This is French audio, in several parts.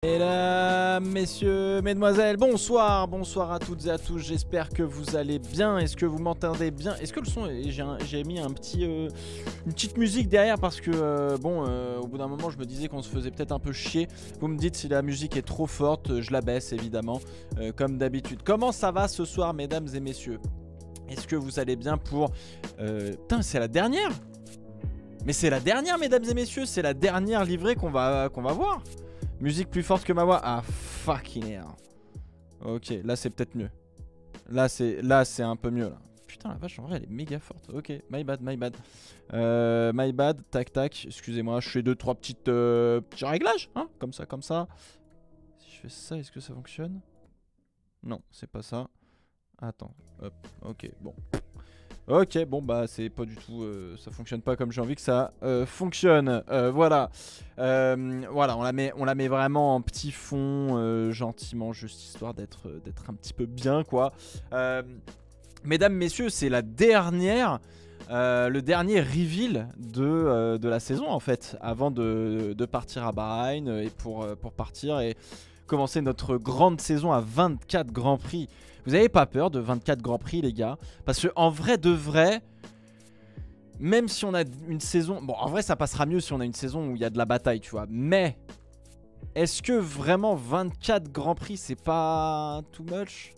Mesdames, messieurs, mesdemoiselles, bonsoir, bonsoir à toutes et à tous, j'espère que vous allez bien, est-ce que vous m'entendez bien? Est-ce que le son, j'ai mis une petite musique derrière parce que, au bout d'un moment je me disais qu'on se faisait peut-être un peu chier. Vous me dites si la musique est trop forte, je la baisse évidemment, comme d'habitude. Comment ça va ce soir, mesdames et messieurs? Est-ce que vous allez bien pour... Putain, c'est la dernière? Mais c'est la dernière, mesdames et messieurs, c'est la dernière livrée qu'on va voir. Musique plus forte que ma voix. Ah, fucking hell. Ok, là c'est peut-être mieux. Là c'est un peu mieux là. Putain la vache, en vrai elle est méga forte. Ok, my bad, my bad. My bad, tac tac. Excusez-moi, je fais 2-3 petits réglages, hein, comme ça, comme ça. Si je fais ça, est-ce que ça fonctionne? Non, c'est pas ça. Attends, hop, ok, bon. Ok, bon bah c'est pas du tout, ça fonctionne pas comme j'ai envie que ça fonctionne. Voilà, voilà, on la met vraiment en petit fond, gentiment, juste histoire d'être un petit peu bien quoi. Mesdames, messieurs, c'est la dernière, le dernier reveal de la saison en fait, avant de partir à Bahreïn et pour partir et commencer notre grande saison à 24 Grands Prix. Vous avez pas peur de 24 Grands Prix les gars? Parce que en vrai de vrai, même si on a une saison... Bon, en vrai ça passera mieux si on a une saison où il y a de la bataille, tu vois. Mais, est-ce que vraiment 24 Grands Prix c'est pas too much?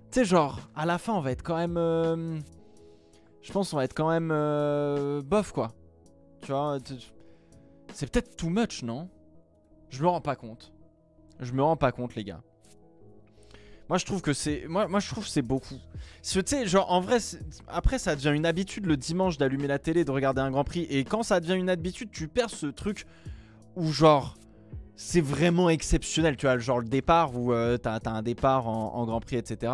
Tu sais genre, à la fin on va être quand même... je pense on va être quand même bof quoi. Tu vois, c'est peut-être too much, non? Je me rends pas compte. Je me rends pas compte les gars. Moi je trouve que c'est moi je trouve que c'est beaucoup. Tu sais genre en vrai après ça devient une habitude le dimanche d'allumer la télé, de regarder un Grand Prix, et quand ça devient une habitude tu perds ce truc où genre c'est vraiment exceptionnel, tu vois, genre le départ où t'as un départ en Grand Prix etc,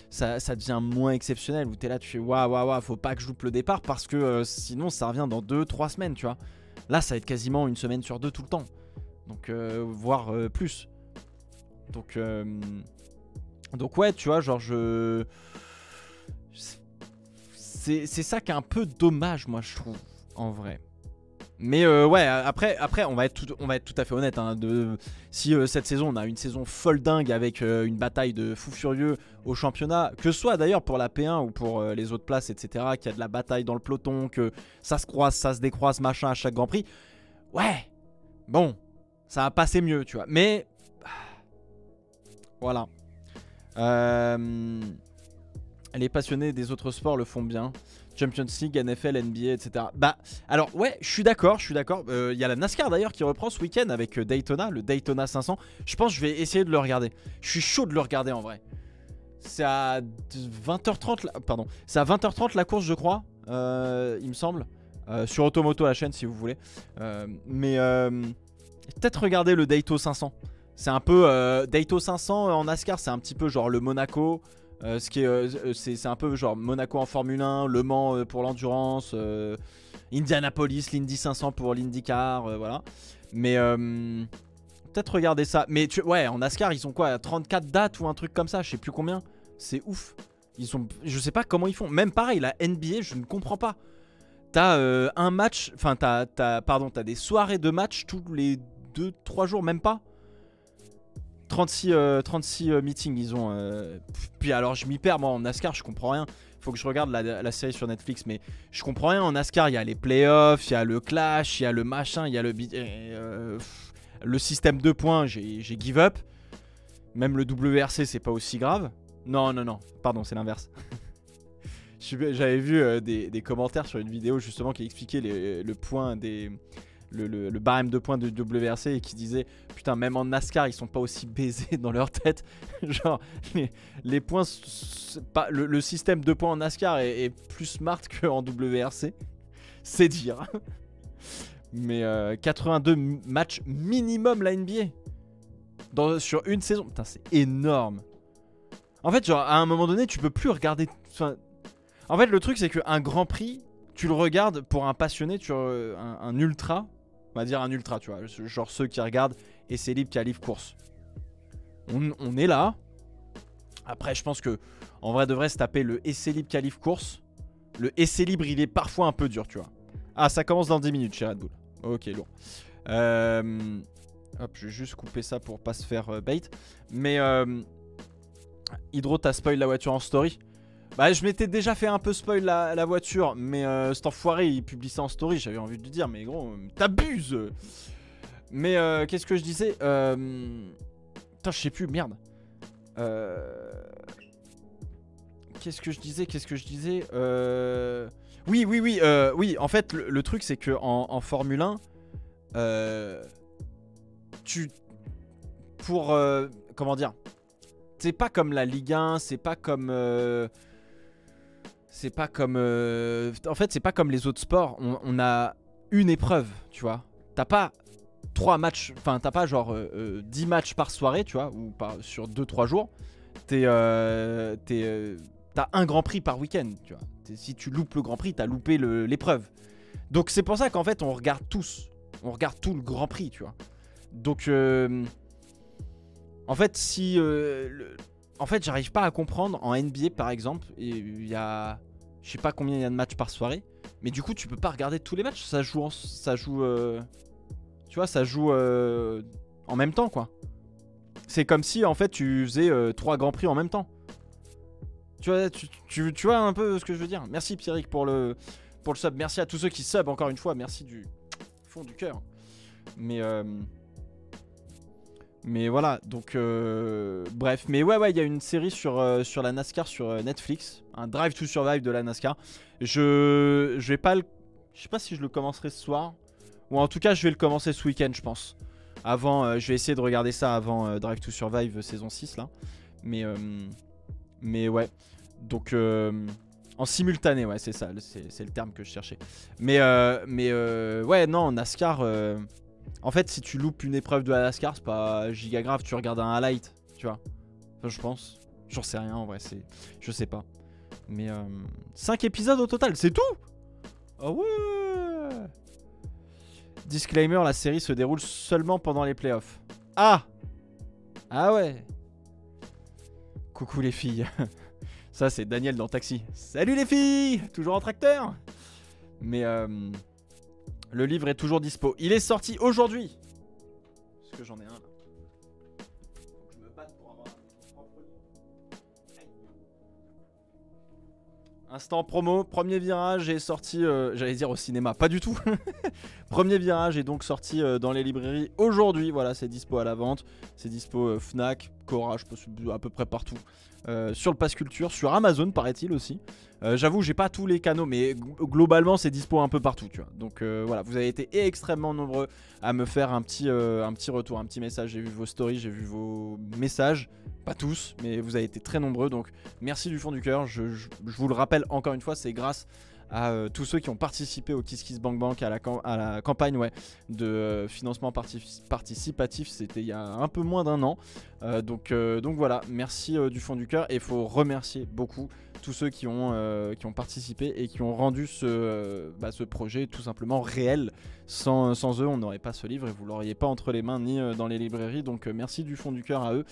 ça devient moins exceptionnel, où t'es là tu fais waouh faut pas que je loupe le départ parce que sinon ça revient dans 2-3 semaines, tu vois. Là ça va être quasiment une semaine sur deux tout le temps, donc voire plus, donc ouais, tu vois, genre c'est ça qui est un peu dommage, moi, je trouve, en vrai. Mais ouais, après on va être tout à fait honnête, hein, si cette saison, on a une saison folle dingue avec une bataille de fous furieux au championnat, que ce soit d'ailleurs pour la P1 ou pour les autres places, etc., qu'il y a de la bataille dans le peloton, que ça se croise, ça se décroise, machin, à chaque Grand Prix, ouais, bon, ça va passer mieux, tu vois. Mais, voilà. Les passionnés des autres sports le font bien. Champions League, NFL, NBA, etc. Bah, alors ouais, je suis d'accord. Il y a la NASCAR d'ailleurs qui reprend ce week-end avec Daytona, le Daytona 500. Je pense que je vais essayer de le regarder. Je suis chaud de le regarder en vrai. C'est à 20h30, pardon. C'est à 20h30 la course, je crois, il me semble. Sur Automoto, la chaîne, si vous voulez. Peut-être regarder le Daytona 500. C'est un peu Daytona 500 en NASCAR, c'est un petit peu genre le Monaco. C'est un peu genre Monaco en Formule 1, Le Mans pour l'endurance, Indianapolis, l'Indy 500 pour l'IndyCar, voilà. Mais peut-être regarder ça. Mais ouais, en NASCAR, ils sont quoi, 34 dates ou un truc comme ça, je sais plus combien. C'est ouf. Je sais pas comment ils font. Même pareil, la NBA, je ne comprends pas. T'as un match, enfin t'as des soirées de match tous les 2-3 jours, même pas. 36 meetings ils ont. Puis alors je m'y perds moi en NASCAR, je comprends rien. Faut que je regarde la série sur Netflix, mais je comprends rien en NASCAR. Il y a les playoffs, il y a le clash, il y a le machin, il y a le système de points, j'ai give up. Même le WRC c'est pas aussi grave. Non, pardon, c'est l'inverse. J'avais vu des commentaires sur une vidéo justement qui expliquait le point des... Le barème de points de WRC, et qui disait putain, même en NASCAR ils sont pas aussi baisés dans leur tête. Genre les points le système de points en NASCAR est plus smart qu'en WRC, c'est dire. Mais 82 matchs minimum la NBA sur une saison, putain c'est énorme. En fait genre à un moment donné tu peux plus regarder, en fait le truc c'est qu'un Grand Prix tu le regardes pour un passionné, un ultra. On va dire un ultra, tu vois, genre ceux qui regardent essai libre, qualif, course. On est là. Après, je pense que en vrai devrait se taper le essai libre, qualif, course. Le essai libre, il est parfois un peu dur, tu vois. Ah, ça commence dans 10 minutes chez Red Bull. Ok, lourd. Hop, je vais juste couper ça pour pas se faire bait. Mais Hydro, t'as spoil la voiture en story. Bah, je m'étais déjà fait un peu spoil la voiture, mais cet enfoiré il publie ça en story. J'avais envie de lui dire, mais gros, t'abuses. Mais qu'est-ce que je disais putain, je sais plus, merde. Qu'est-ce que je disais Oui, en fait, le truc, c'est que en Formule 1, comment dire, c'est pas comme la Ligue 1, c'est pas comme en fait, c'est pas comme les autres sports. On a une épreuve, tu vois. T'as pas 3 matchs, enfin t'as pas genre 10 matchs par soirée, tu vois, ou sur 2-3 jours. T'as un Grand Prix par week-end, tu vois. Si tu loupes le Grand Prix, t'as loupé l'épreuve. Donc c'est pour ça qu'en fait on regarde tous. On regarde tout le Grand Prix, tu vois. Donc en fait si en fait j'arrive pas à comprendre en NBA par exemple, et il y a je sais pas combien il y a de matchs par soirée, mais du coup tu peux pas regarder tous les matchs, ça joue tu vois, ça joue en même temps, quoi. C'est comme si en fait tu faisais 3 grands prix en même temps. Tu vois un peu ce que je veux dire. Merci Pierrick pour le sub. Merci à tous ceux qui sub encore une fois. Merci du fond du cœur. Mais voilà, donc bref. Mais ouais, il y a une série sur la NASCAR sur Netflix. Un Drive to Survive de la NASCAR. Je vais pas je sais pas si je le commencerai ce soir. Ou en tout cas, je vais le commencer ce week-end, je pense. Avant, je vais essayer de regarder ça avant Drive to Survive saison 6 là. Mais ouais. Donc en simultané, ouais, c'est ça, c'est le terme que je cherchais. Mais ouais, non, NASCAR. En fait, si tu loupes une épreuve de la NASCAR, c'est pas giga grave. Tu regardes un highlight, tu vois. Enfin, je pense. J'en sais rien en vrai, je sais pas. Mais 5 épisodes au total, c'est tout. Ah ouais. Disclaimer, la série se déroule seulement pendant les playoffs. Ah ouais. Coucou les filles. Ça c'est Daniel dans Taxi. Salut les filles. Toujours en tracteur. Mais le livre est toujours dispo. Il est sorti aujourd'hui. Parce que j'en ai un là. Faut que je me batte pour avoir un propre livre. Instant promo, premier virage est sorti, j'allais dire au cinéma, pas du tout. Premier virage est donc sorti dans les librairies aujourd'hui. Voilà, c'est dispo à la vente. C'est dispo Fnac, Cora, je pense à peu près partout. Sur le Pass Culture, sur Amazon paraît-il aussi. J'avoue, j'ai pas tous les canaux, mais globalement c'est dispo un peu partout, tu vois. Donc voilà, vous avez été extrêmement nombreux à me faire un petit retour, un petit message. J'ai vu vos stories, j'ai vu vos messages. Pas tous, mais vous avez été très nombreux, donc merci du fond du cœur. Je vous le rappelle encore une fois, c'est grâce à tous ceux qui ont participé au KissKissBankBank, à la campagne de financement participatif. C'était il y a un peu moins d'un an. Donc voilà, merci du fond du cœur. Et il faut remercier beaucoup tous ceux qui ont participé et qui ont rendu ce projet tout simplement réel. Sans eux, on n'aurait pas ce livre et vous l'auriez pas entre les mains ni dans les librairies. Donc merci du fond du cœur à eux.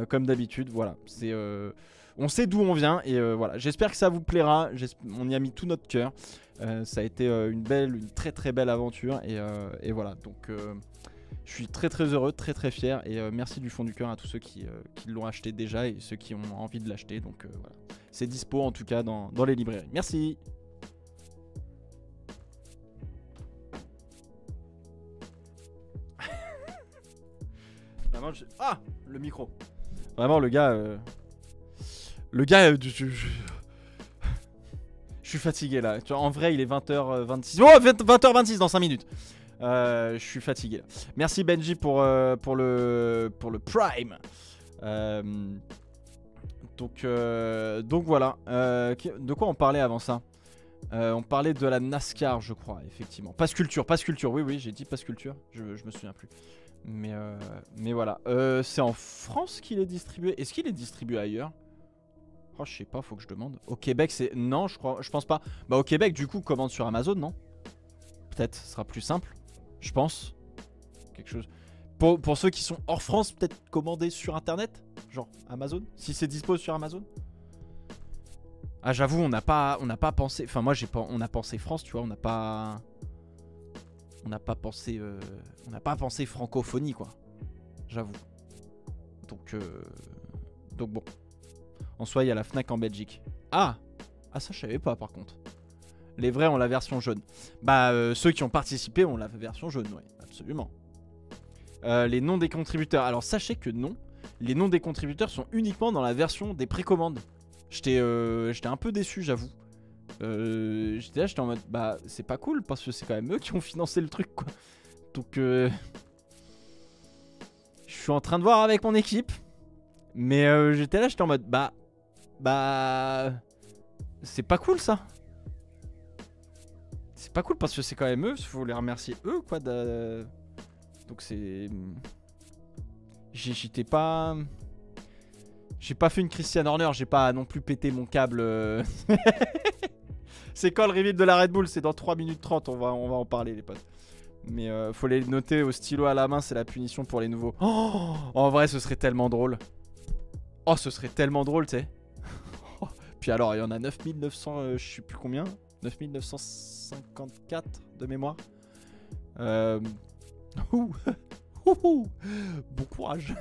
Comme d'habitude, voilà, on sait d'où on vient et voilà, j'espère que ça vous plaira. On y a mis tout notre cœur. Ça a été une très très belle aventure et voilà, donc je suis très très heureux, très très fier et merci du fond du cœur à tous ceux qui l'ont acheté déjà et ceux qui ont envie de l'acheter. Donc voilà, c'est dispo en tout cas dans les librairies. Merci. Vraiment, ah, le micro. Vraiment, le gars, je suis fatigué là. Tu vois, en vrai, il est 20h26. Oh, 20h26 dans 5 minutes. Je suis fatigué là. Merci Benji pour le Prime. Donc voilà. De quoi on parlait avant ça? On parlait de la NASCAR, je crois, effectivement. Pass Culture, oui, j'ai dit Pass Culture. Je me souviens plus. Mais voilà. C'est en France qu'il est distribué. Est-ce qu'il est distribué ailleurs? Oh, je sais pas, faut que je demande. Au Québec, c'est. Non, je pense pas. Bah, au Québec, du coup, commande sur Amazon, non? Peut-être, ce sera plus simple. Je pense. Quelque chose. Pour ceux qui sont hors France, peut-être commander sur internet? Genre Amazon? Si c'est dispo sur Amazon? Ah, j'avoue, on n'a pas pensé. Enfin, moi, on a pensé France, tu vois, on n'a pas pensé francophonie, quoi. j'avoue. Donc bon. En soi, il y a la Fnac en Belgique. Ah ça, je savais pas par contre. Les vrais ont la version jaune. Bah, ceux qui ont participé ont la version jaune, oui, absolument. Les noms des contributeurs. Alors, sachez que non, les noms des contributeurs sont uniquement dans la version des précommandes. J'étais un peu déçu, j'avoue. J'étais en mode, bah, c'est pas cool parce que c'est quand même eux qui ont financé le truc, quoi. Donc, je suis en train de voir avec mon équipe. Mais j'étais en mode, bah, c'est pas cool ça. C'est pas cool parce que c'est quand même eux, il faut les remercier eux, quoi. Donc c'est... J'étais pas... J'ai pas fait une Christian Horner, j'ai pas non plus pété mon câble. C'est quand le reveal de la Red Bull? C'est dans 3 minutes 30, on va en parler les potes. Mais faut les noter au stylo à la main, c'est la punition pour les nouveaux. Oh, en vrai, ce serait tellement drôle. Oh, ce serait tellement drôle, tu sais. Puis alors, il y en a 9900, je sais plus combien. 9954 de mémoire. Bon courage.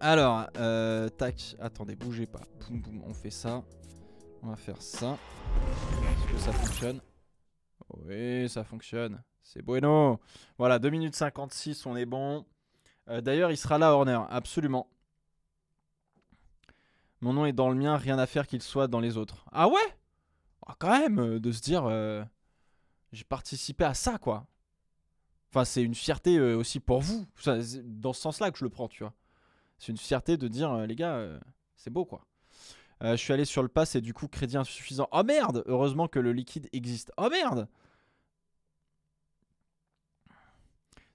Alors, tac. Attendez, bougez pas. Boum, boum, on fait ça. On va faire ça. Est-ce que ça fonctionne? Oui, ça fonctionne. C'est bueno. Voilà, 2 minutes 56, on est bon. D'ailleurs, il sera là, Horner. Absolument. Mon nom est dans le mien, rien à faire qu'il soit dans les autres. Ah ouais? Oh, quand même, de se dire... j'ai participé à ça, quoi. Enfin, c'est une fierté aussi pour vous. Dans ce sens-là que je le prends, tu vois. C'est une fierté de dire, les gars, c'est beau, quoi. Je suis allé sur le pass et du coup, crédit insuffisant. Oh merde! Heureusement que le liquide existe. Oh merde!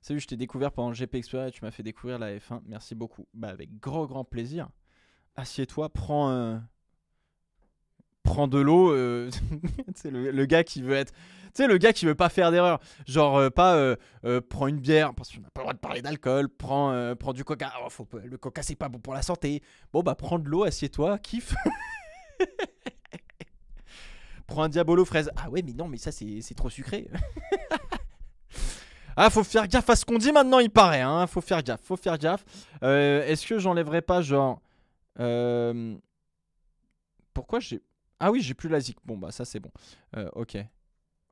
Salut, je t'ai découvert pendant le GP Explorer et tu m'as fait découvrir la F1. Merci beaucoup. Bah, avec grand plaisir. Assieds-toi, prends de l'eau. C'est le gars qui veut être... Tu sais, le gars qui veut pas faire d'erreur. Genre, prends une bière, parce qu'on n'a pas le droit de parler d'alcool. Prends du coca. Oh, le coca, c'est pas bon pour la santé. Bon, bah, prends de l'eau, assieds-toi, kiffe. Prends un Diabolo fraise. Ah ouais, mais non, mais ça, c'est trop sucré. Ah, faut faire gaffe à ce qu'on dit maintenant, il paraît. Hein. Faut faire gaffe, Est-ce que j'enlèverai pas, genre... Pourquoi j'ai... Ah oui, j'ai plus la zik. Bon, bah, ça, c'est bon. Ok.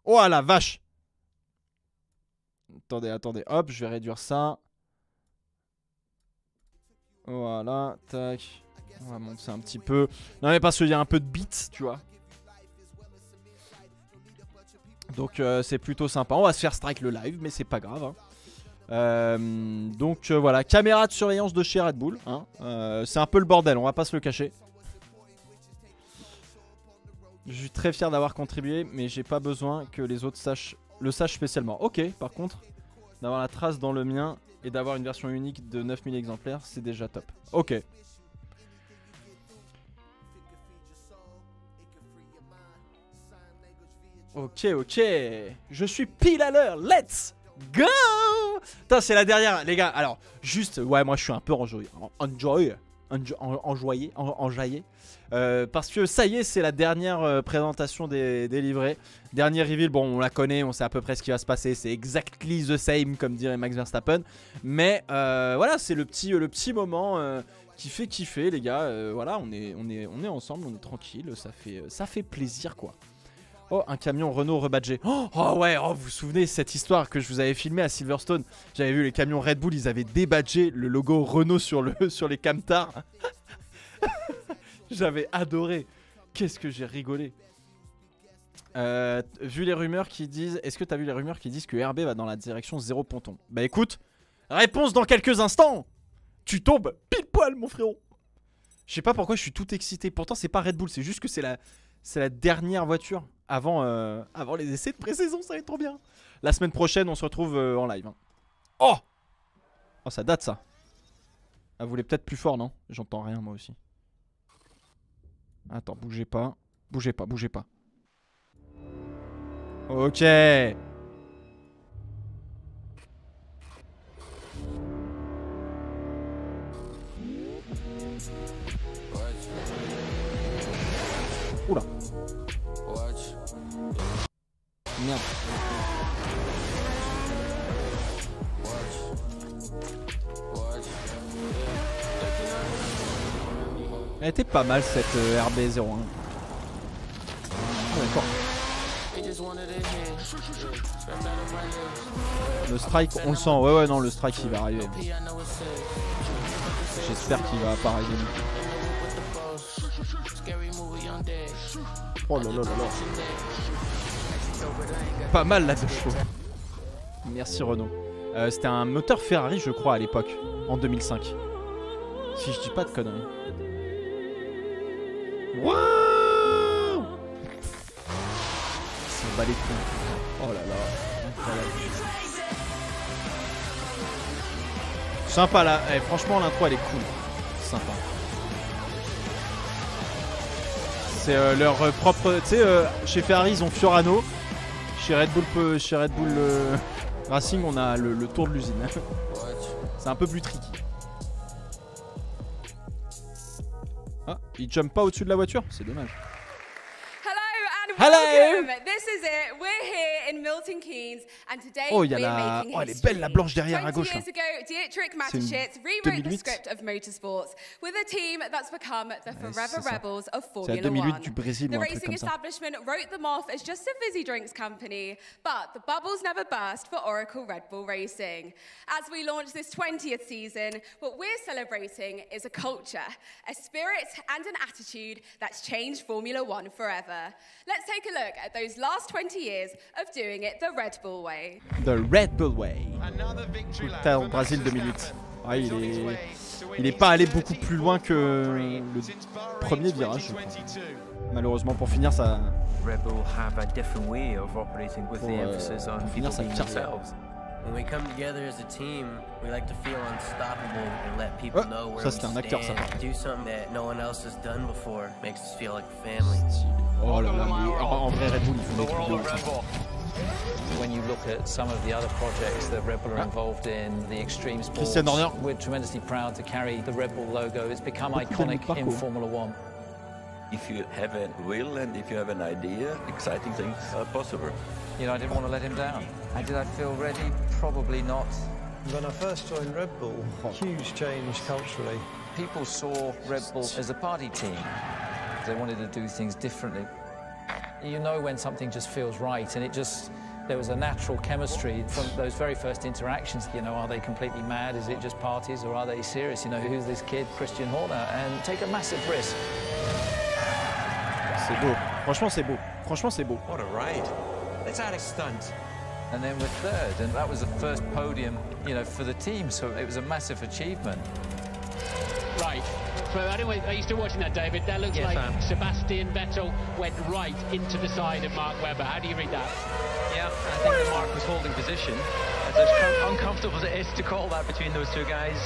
Oh, la vache! Attendez. Hop, je vais réduire ça. Voilà, tac. On va monter un petit peu. Non, mais parce qu'il y a un peu de beats, tu vois. Donc, c'est plutôt sympa. On va se faire strike le live, mais c'est pas grave. Hein. Donc, voilà. Caméra de surveillance de chez Red Bull. Hein. C'est un peu le bordel, on va pas se le cacher. Je suis très fier d'avoir contribué, mais j'ai pas besoin que les autres le sachent spécialement. Ok, par contre, d'avoir la trace dans le mien et d'avoir une version unique de 9000 exemplaires, c'est déjà top. Ok. Ok. Je suis pile à l'heure. Let's go! Putain, c'est la dernière, les gars. Alors, juste, ouais, moi je suis un peu enjoyé. Parce que ça y est, c'est la dernière présentation des livrets. Dernier reveal, bon, on la connaît, on sait à peu près ce qui va se passer. C'est exactly the same, comme dirait Max Verstappen. Mais voilà, c'est le petit moment qui fait kiffer, les gars. Voilà, on est ensemble, on est tranquille. Ça fait plaisir, quoi. Oh, un camion Renault rebadgé. Oh ouais, oh, vous vous souvenez cette histoire que je vous avais filmée à Silverstone? J'avais vu les camions Red Bull, ils avaient débadgé le logo Renault sur les camtars. J'avais adoré. Qu'est-ce que j'ai rigolé. Vu les rumeurs qui disent... Est-ce que t'as vu les rumeurs qui disent que RB va dans la direction 0 ponton? Bah écoute, réponse dans quelques instants. Tu tombes pile poil, mon frérot. Je sais pas pourquoi je suis tout excité. Pourtant c'est pas Red Bull, c'est juste que c'est la dernière voiture avant les essais de pré-saison. Ça va être trop bien. La semaine prochaine on se retrouve en live. Hein. Oh, ça date ça. Ah, vous voulez peut-être plus fort, non? J'entends rien moi aussi. Attends, bougez pas. Bougez pas. Ok. Oula. Merde. Elle était pas mal cette RB01. Oh, d'accord. Le strike, on le sent. Ouais, non, le strike il va arriver. J'espère qu'il va pas arriver. Oh là là là là. Pas mal là de chevaux. Merci Renault. C'était un moteur Ferrari, je crois, à l'époque, en 2005. Si je dis pas de conneries. Waouh! Ça bat les couilles. Oh là là. Incroyable. Sympa là. Eh, franchement, l'intro elle est cool. Sympa. C'est leur propre. Tu sais, chez Ferrari ils ont Fiorano. Chez Red Bull, Racing, on a le tour de l'usine. C'est un peu plus tricky. Ah, il jump pas au-dessus de la voiture? C'est dommage. Hello! This is it. We're here in Milton Keynes, and today oh, il y a we're la... making oh, elle est belle la blanche derrière à 20 gauche. years ago, Dietrich Mateschitz rewrote the script of motorsports with a team that's become the forever rebels of Formula 1. Du Brésil, the racing establishment wrote them off as just a fizzy drinks company, but the bubbles never burst for Oracle Red Bull Racing. As we launch this 20th season, what we're celebrating is a culture, a spirit and an attitude that's changed Formula 1 forever. Let's take a look at those last 20 years of doing it the Red Bull way. The Red Bull way. Au Brésil 2008. Ah, il est pas allé beaucoup plus loin que le premier virage. Malheureusement, pour finir ça. Red Bull have a different way of operating with the emphasis on people being themselves. When we come together as a team, we like to feel unstoppable and let people know where we stand. Do something that no one else has done before. Makes us feel like family. Oh là là, en vrai Red Bull, ils font des trucs de When you look at some of the other projects that Red Bull are involved in, the extreme sports, we're tremendously proud to carry the Red Bull logo. It's become iconic in Formula 1. If you have a will and if you have an idea, exciting things are possible. You know, I didn't want to let him down. Did I feel ready? Probably not. When I first joined Red Bull, huge change culturally. People saw Red Bull as a party team. They wanted to do things differently. You know when something just feels right, and there was a natural chemistry from those very first interactions. You know, are they completely mad? Is it just parties, or are they serious? You know, who's this kid, Christian Horner? And take a massive risk. C'est beau. Franchement, c'est beau. Franchement, c'est beau. What a ride. Let's add a stunt. And then we're third, and that was the first podium, you know, for the team. So it was a massive achievement. Right. So anyway, are you still watching that, David? That looks like Sebastian Vettel went right into the side of Mark Webber. How do you read that? Yeah, I think that Mark was holding position. As uncomfortable as it is to call that between those two guys.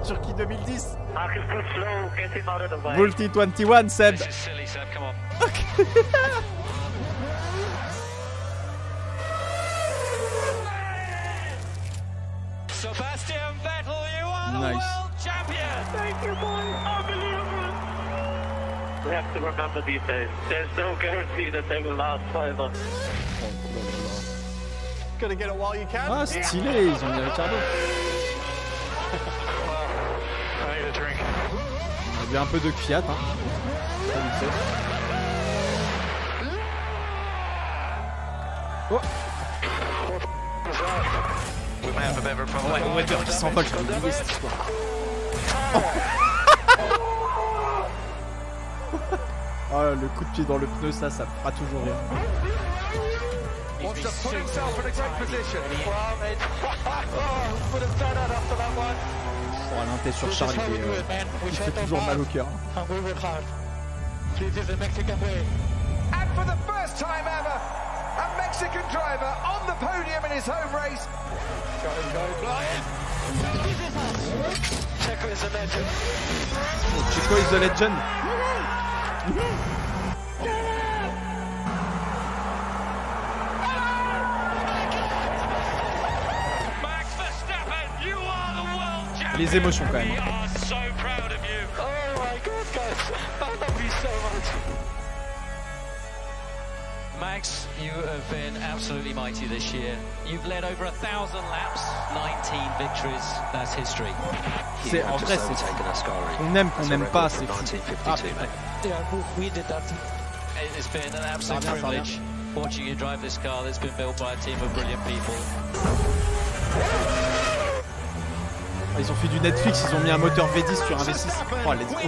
Turquie 2010. Multi 21, Seb. This is silly, Seb. Come on. Sebastian Vettel, you are the world champion! Thank you, boys! Unbelievable! We have to remember these days, there's no guarantee that they will last forever. Gotta get it while you can. Ah, stylé, ils ont mis Ricardo. I need a drink. On a vu un peu de Fiat, hein. Oh! Ouais, Webber qui s'envole, j'avais oublié cette histoire. Oh, le coup de pied dans le pneu, ça fera toujours rien. Oh, l'inté sur Charles, il fait toujours mal au cœur. And for the first time ever, a Mexican driver on the podium in his home race. Checo is a legend. Checo is a legend. Max Verstappen, you are the world champion. Les émotions quand même. We are so proud of you. Oh my God, guys, I love you so much. Max, you have been absolutely mighty this year. You've led over 1,000 laps, 19 victories. That's history. C'est en vrai, on aime qu'on n'aime pas, c'est fou. Yeah, we did that. It's been an absolute privilege watching you drive this car that's been built by a team of brilliant people. Ils ont fait du Netflix, ils ont mis un moteur V10 sur un V6. Oh, let's go.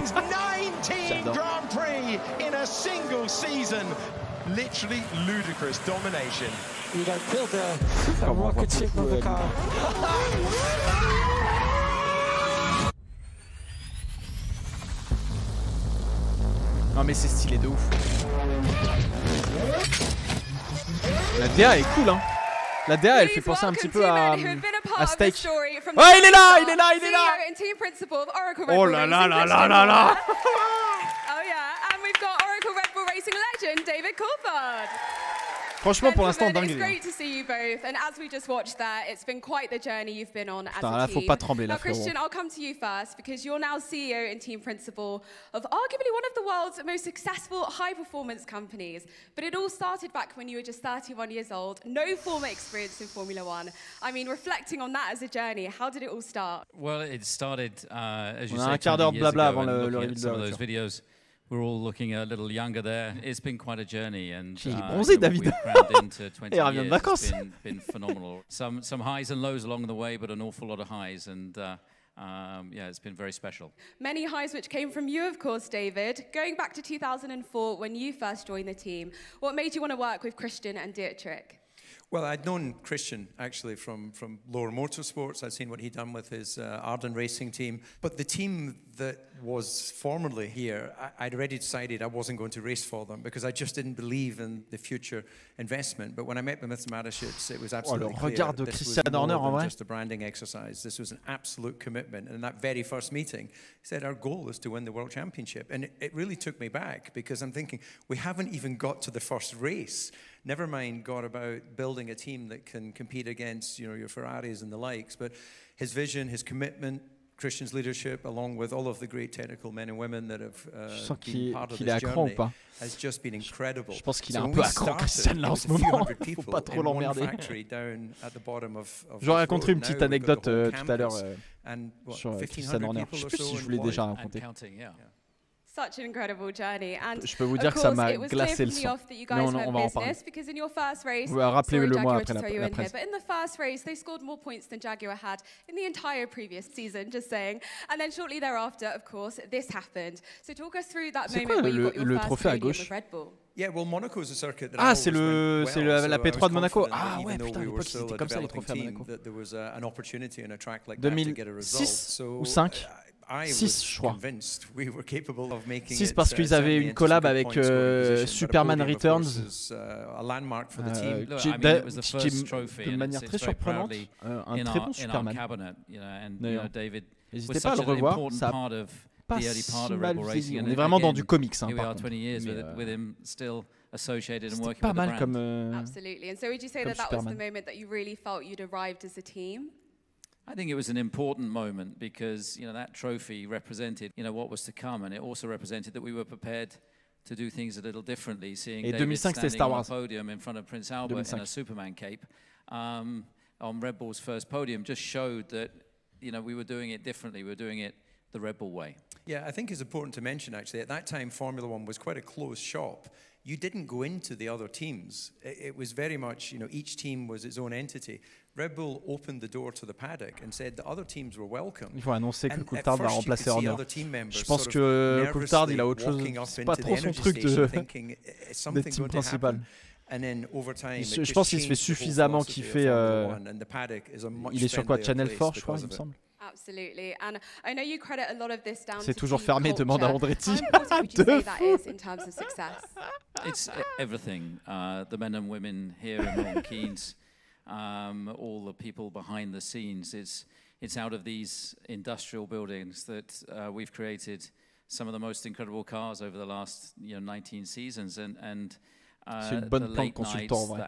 J'adore. Grand Prix in a single season. Literally ludicrous domination. You got built a rocket ship of the car. Non mais c'est stylé de ouf. La DA est cool hein. La DA elle fait penser un petit peu à Steak. Oh il est là, il est là, il est là. Oh là là là là là là. Oh yeah, and we've got Oracle Red Bull Racing legend David Coulthard. Franchement, pour l'instant, dingue. It's great to see you both, and as we just watched there, it's been quite the journey you've been on as a team. Là, faut pas trembler, là, now, Christian, I'll come to you first because you're now CEO and team principal of arguably one of the world's most successful high-performance companies. But it all started back when you were just 31 years old, no former experience in Formula One. I mean, reflecting on that as a journey, how did it all start? Well, it started, as you On a say, un quart d'heure de blabla avant le reveal de some of those videos. We're all looking a little younger there. It's been quite a journey, and bronzé, David. we've crammed into 20 Et years. It's been phenomenal. Some highs and lows along the way, but an awful lot of highs, and yeah, it's been very special. Many highs which came from you, of course, David. Going back to 2004 when you first joined the team, what made you want to work with Christian and Dietrich? Well, I'd known Christian actually from Lower Motorsports. I'd seen what he'd done with his Arden Racing team. But the team that was formerly here, I'd already decided I wasn't going to race for them because I just didn't believe in the future investment. But when I met with Mr. Mateschitz, it was absolutely clear this was more than just a branding exercise. This was an absolute commitment. And in that very first meeting, he said, our goal is to win the World Championship. And it really took me back because I'm thinking, we haven't even got to the first race. Never mind got about building a team that can compete against, you know, your Ferraris and the likes. But his vision, his commitment, Christian's leadership, along with all of the great technical men and women that have been part of this journey, has just been incredible. Je pense qu'il est un peu à cran, Christian, là, en ce moment. Faut pas trop l'emmerder. Je raconterai une petite anecdote tout à l'heure sur Christian Horner. Je sais plus si je vous l'ai déjà raconté. Such an incredible journey, and je peux vous dire que ça m'a glacé le sang. Mais on va en parler. Rappelez-le-moi après la presse. But in the first race, they scored more points than Jaguar had in the entire previous season, just saying. And then shortly thereafter, of course, this happened. So talk us through that moment where you got your first podium with Red Bull. Yeah, well, Monaco's a circuit that c'est la P3 de Monaco. Ah ouais, putain, à l'époque, c'était comme ça les trophées à Monaco. 2006 ou 5 6, je crois. 6 parce qu'ils avaient une collab avec Superman Returns de manière très surprenante. Un très bon Superman. D'ailleurs, n'hésitez pas à le revoir, ça n'a pas si mal vieilli. On est vraiment dans du comics, hein, par contre. C'était pas mal comme Absolutely. And so would you say that was the moment that you really felt you'd arrived as a team? I think it was an important moment because, you know, that trophy represented, you know, what was to come, and it also represented that we were prepared to do things a little differently. Seeing David standing on a podium in front of Prince Albert in a Superman cape on Red Bull's first podium just showed that, you know, we were doing it differently. We were doing it the Red Bull way. Yeah, I think it's important to mention, actually, at that time, Formula One was quite a closed shop. You didn't go into the other teams. It was very much, you know, each team was its own entity. Red Bull opened the door to the paddock and said the other teams were welcome. Il faut annoncer que Coulthard va remplacer Horner. Je pense que Coulthard, il a autre chose. C'est pas trop son truc d'être team principal. Je pense qu'il se fait suffisamment kiffer. Il est sur quoi, Channel 4, je crois, il me semble. Absolutely, and I know you credit a lot of this down to c'est toujours fermé, demande à Andretti. It's everything. The men and women here in Milton Keynes, all the people behind the scenes. It's out of these industrial buildings that we've created some of the most incredible cars over the last 19 seasons, and c'est une bonne plan de consultant, en vrai.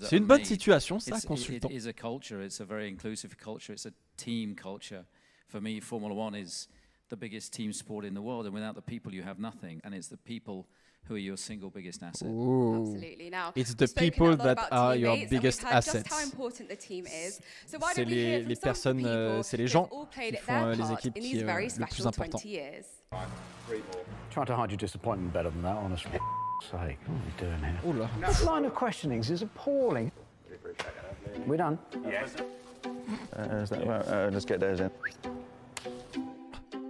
C'est une bonne situation, ça, consultant. It is a culture. It's a very inclusive culture. It's a team culture. For me, Formula One is the biggest team sport in the world, and without the people, you have nothing. And it's the people who are your single biggest asset. Absolutely. Now, it's the people that are your biggest assets. C'est les personnes, c'est les gens qui font les équipes qui le plus important. Trying to hide your disappointment better than that, honestly. Sake, what are you doing here? Oula. That line of questionings is appalling. We're done. Yes. Let's get those in.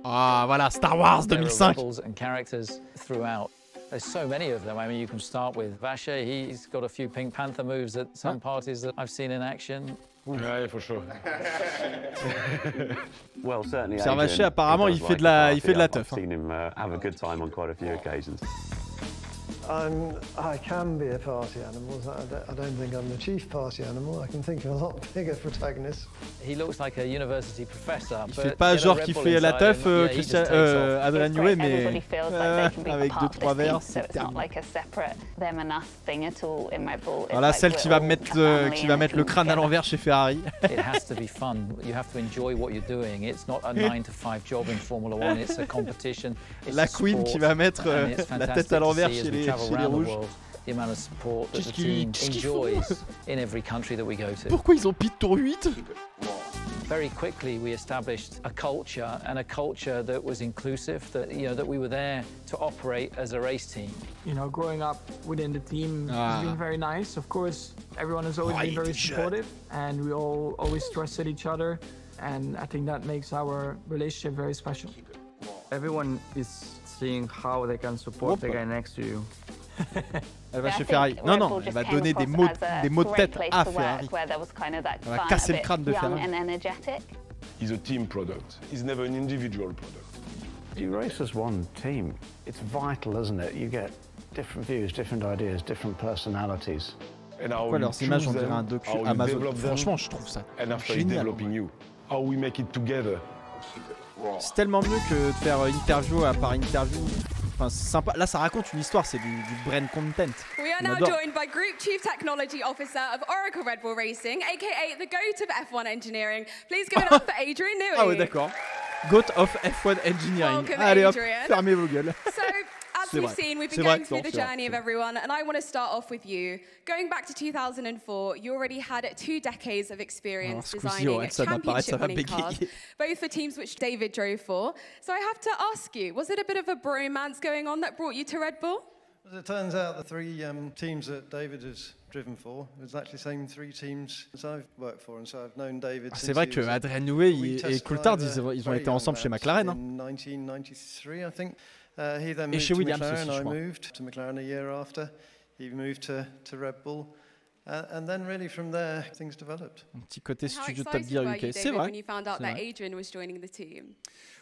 Ah, voilà, Star Wars 2005. And characters throughout. There's so many of them. I mean, you can start with Vacher. He's got a few Pink Panther moves at some parties that I've seen in action. Yeah, for sure. Well, certainly. Vacher, apparemment, il fait de la teuf. I've seen him have a good time on quite a few occasions. I can be a party animal. I don't think I'm the chief party animal. I can think of a lot bigger protagonists. He looks like a university professor. Il fait pas genre qui fait la teuf, Adrien Newey, mais avec 2-3 verres, c'est terminé. Voilà, celle qui va mettre le crâne à l'envers chez Ferrari. It has to be fun. You have to enjoy what you're doing. It's not a 9-to-5 job in Formula 1. It's a competition. La Queen qui va mettre la tête à l'envers chez les rouges. The amount of support that the team enjoys in every country that we go to. Pourquoi ils ont pit tour 8? Very quickly we established a culture that was inclusive, that that we were there to operate as a race team. Growing up within the team has been very nice. Of course, everyone has always been very supportive, and we all always trusted each other, and I think that makes our relationship very special. Everyone is seeing how they can support the guy next to you. Elle va chez Ferrari. Non, elle va donner des mots de tête à Ferrari. Elle va casser le crâne de Ferrari. He's a team product. He's never an individual product. You race as one team. It's vital, isn't it? You get different views, different ideas, different personalities. Pourquoi leurs images, on dirait un docu Amazon? Franchement, je trouve ça génial. How we make it together. C'est tellement mieux que de faire interview par interview. Enfin, c'est sympa. Là, ça raconte une histoire, c'est du brand content. We are now joined by Group Chief Technology Officer of Oracle Red Bull Racing, aka the GOAT of F1 Engineering. Please give it up for Adrian Newey. Ah ouais, d'accord. GOAT of F1 Engineering. Welcome, allez hop, Adrian. Fermez vos gueules. So, as we've seen, we've been going through the journey of everyone, and I want to start off with you. Going back to 2004, you already had 2 decades of experience designing championship-winning cars, both for teams which David drove for. So I have to ask you, was it a bit of a bromance going on that brought you to Red Bull? As it turns out, the 3 teams that David has driven for is actually the same 3 teams that I've worked for, and so I've known David. C'est vrai que Adrien Newey et Coulthard, ils ont été ensemble chez McLaren. In 1993, I think. He then et moved chez to Williams McLaren. aussi, I moved to McLaren a year after. He moved to Red Bull. And then really from there, things developed. Un petit côté studio Top Gear UK. C'est vrai. When you found out that Adrian was joining the team?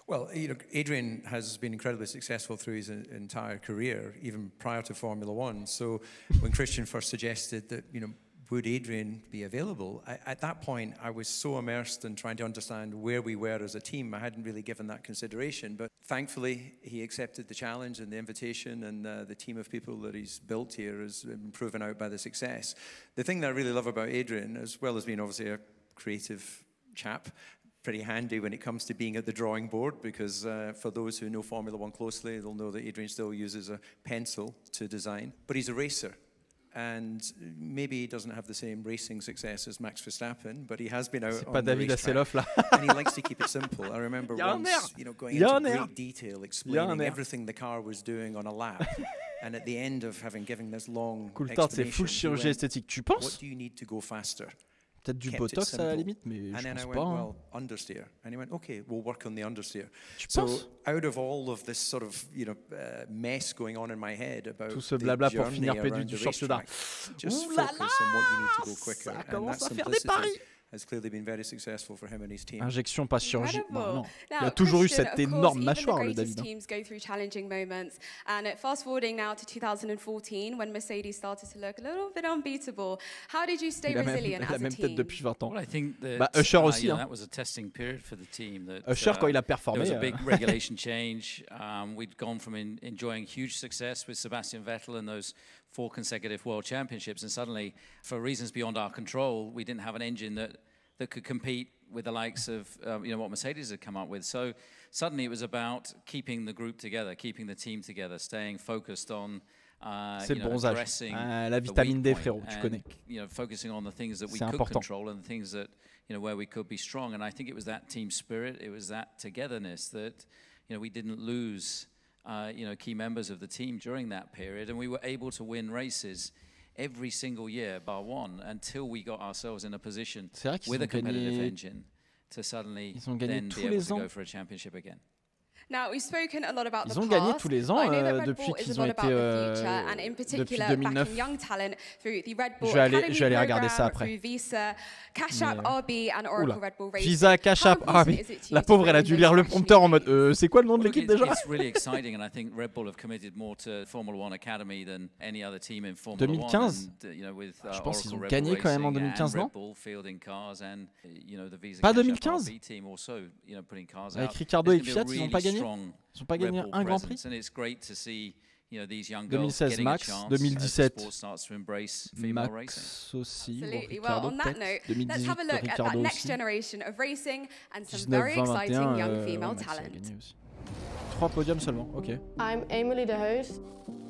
Well, Adrian has been incredibly successful through his entire career, even prior to Formula One. So when Christian first suggested that, would Adrian be available? At that point, I was so immersed in trying to understand where we were as a team, I hadn't really given that consideration. But thankfully, he accepted the challenge and the invitation, and the team of people that he's built here has been proven out by the success. The thing that I really love about Adrian, as well as being obviously a creative chap, pretty handy when it comes to being at the drawing board, because for those who know Formula One closely, they'll know that Adrian still uses a pencil to design. But he's a racer. And maybe he doesn't have the same racing success as Max Verstappen, but he has been out on the racetrack, and he likes to keep it simple. I remember once, going into great detail, explaining everything the car was doing on a lap, and at the end of having given this long explanation, what do you need to go faster? Peut-être du Botox à la limite, mais je pense pas. Well, understeer. And he went, okay, we'll work on the understeer. So out of all of this sort of, mess going on in my head about tout ce blabla pour finir pédu du championnat. Just focus on what you need to go quicker. And that simplicity has clearly been very successful for him and his team. Injection, pas chirurgie. Non. Il a toujours eu cette énorme mâchoire, le David. Teams go through challenging moments, and fast forwarding now to 2014, when Mercedes started to look a little bit unbeatable. How did you stay resilient as a team? Il a même tête depuis 20 ans. Well, I think that, Usher aussi. That was a testing period for the team. That, Usher, quand il a performé, there was a big regulation change. We'd gone from enjoying huge success with Sebastian Vettel and those 4 consecutive World Championships, and suddenly, for reasons beyond our control, we didn't have an engine that could compete with the likes of what Mercedes had come up with. So suddenly it was about keeping the group together, keeping the team together, staying focused on C'est le bronzage, la vitamine D, frérot, tu connais. Focusing on the things that we could control and the things that where we could be strong. And I think it was that team spirit, it was that togetherness that we didn't lose key members of the team during that period, and we were able to win races every single year bar one until we got ourselves in a position with a competitive engine to suddenly then be able to go for a championship again. Now, we've spoken a lot about ils ont gagné tous les ans depuis qu'ils ont été depuis 2009. Je vais aller regarder ça après. Visa, Cash App, RB and Oracle Red Bull Racing. Visa, Cash App, RB. La pauvre, elle a dû lire le prompteur en mode c'est quoi le nom de l'équipe déjà? It's really exciting, and I think Red Bull have committed more to Formula One Academy than any other team in Formula 2015. One. Je pense qu'ils ont gagné quand même en 2015, non? Pas 2015. Avec Ricciardo et Fiat, ils n'ont pas gagné. Ils n'ont pas gagné un Grand Prix. 2016 Max, 2017 Max aussi. Well, on that note, let's have a look at that next generation of racing and some very exciting young female talent. 3 podiums seulement, ok. I'm Emily de Heus.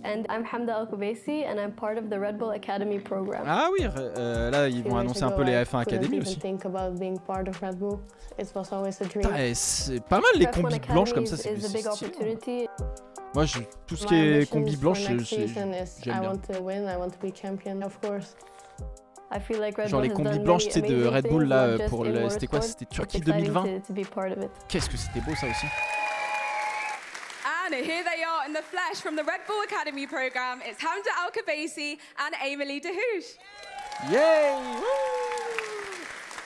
And I'm Hamda Al-Koubaisi, and I'm part of the Red Bull Academy program. Ah oui, là ils vont annoncer un peu les F1 Academy aussi. C'est pas mal les combis blanches comme ça, c'est stylé. Moi, tout ce qui est combi blanche, j'aime bien. Genre les combis blanches, tu sais, de Red Bull là pour c'était quoi? C'était Turquie 2020. Qu'est-ce que c'était beau ça aussi. And here they are in the flesh from the Red Bull Academy program. It's Hamda Al-Koubaisi and Emily de Heus. Yay!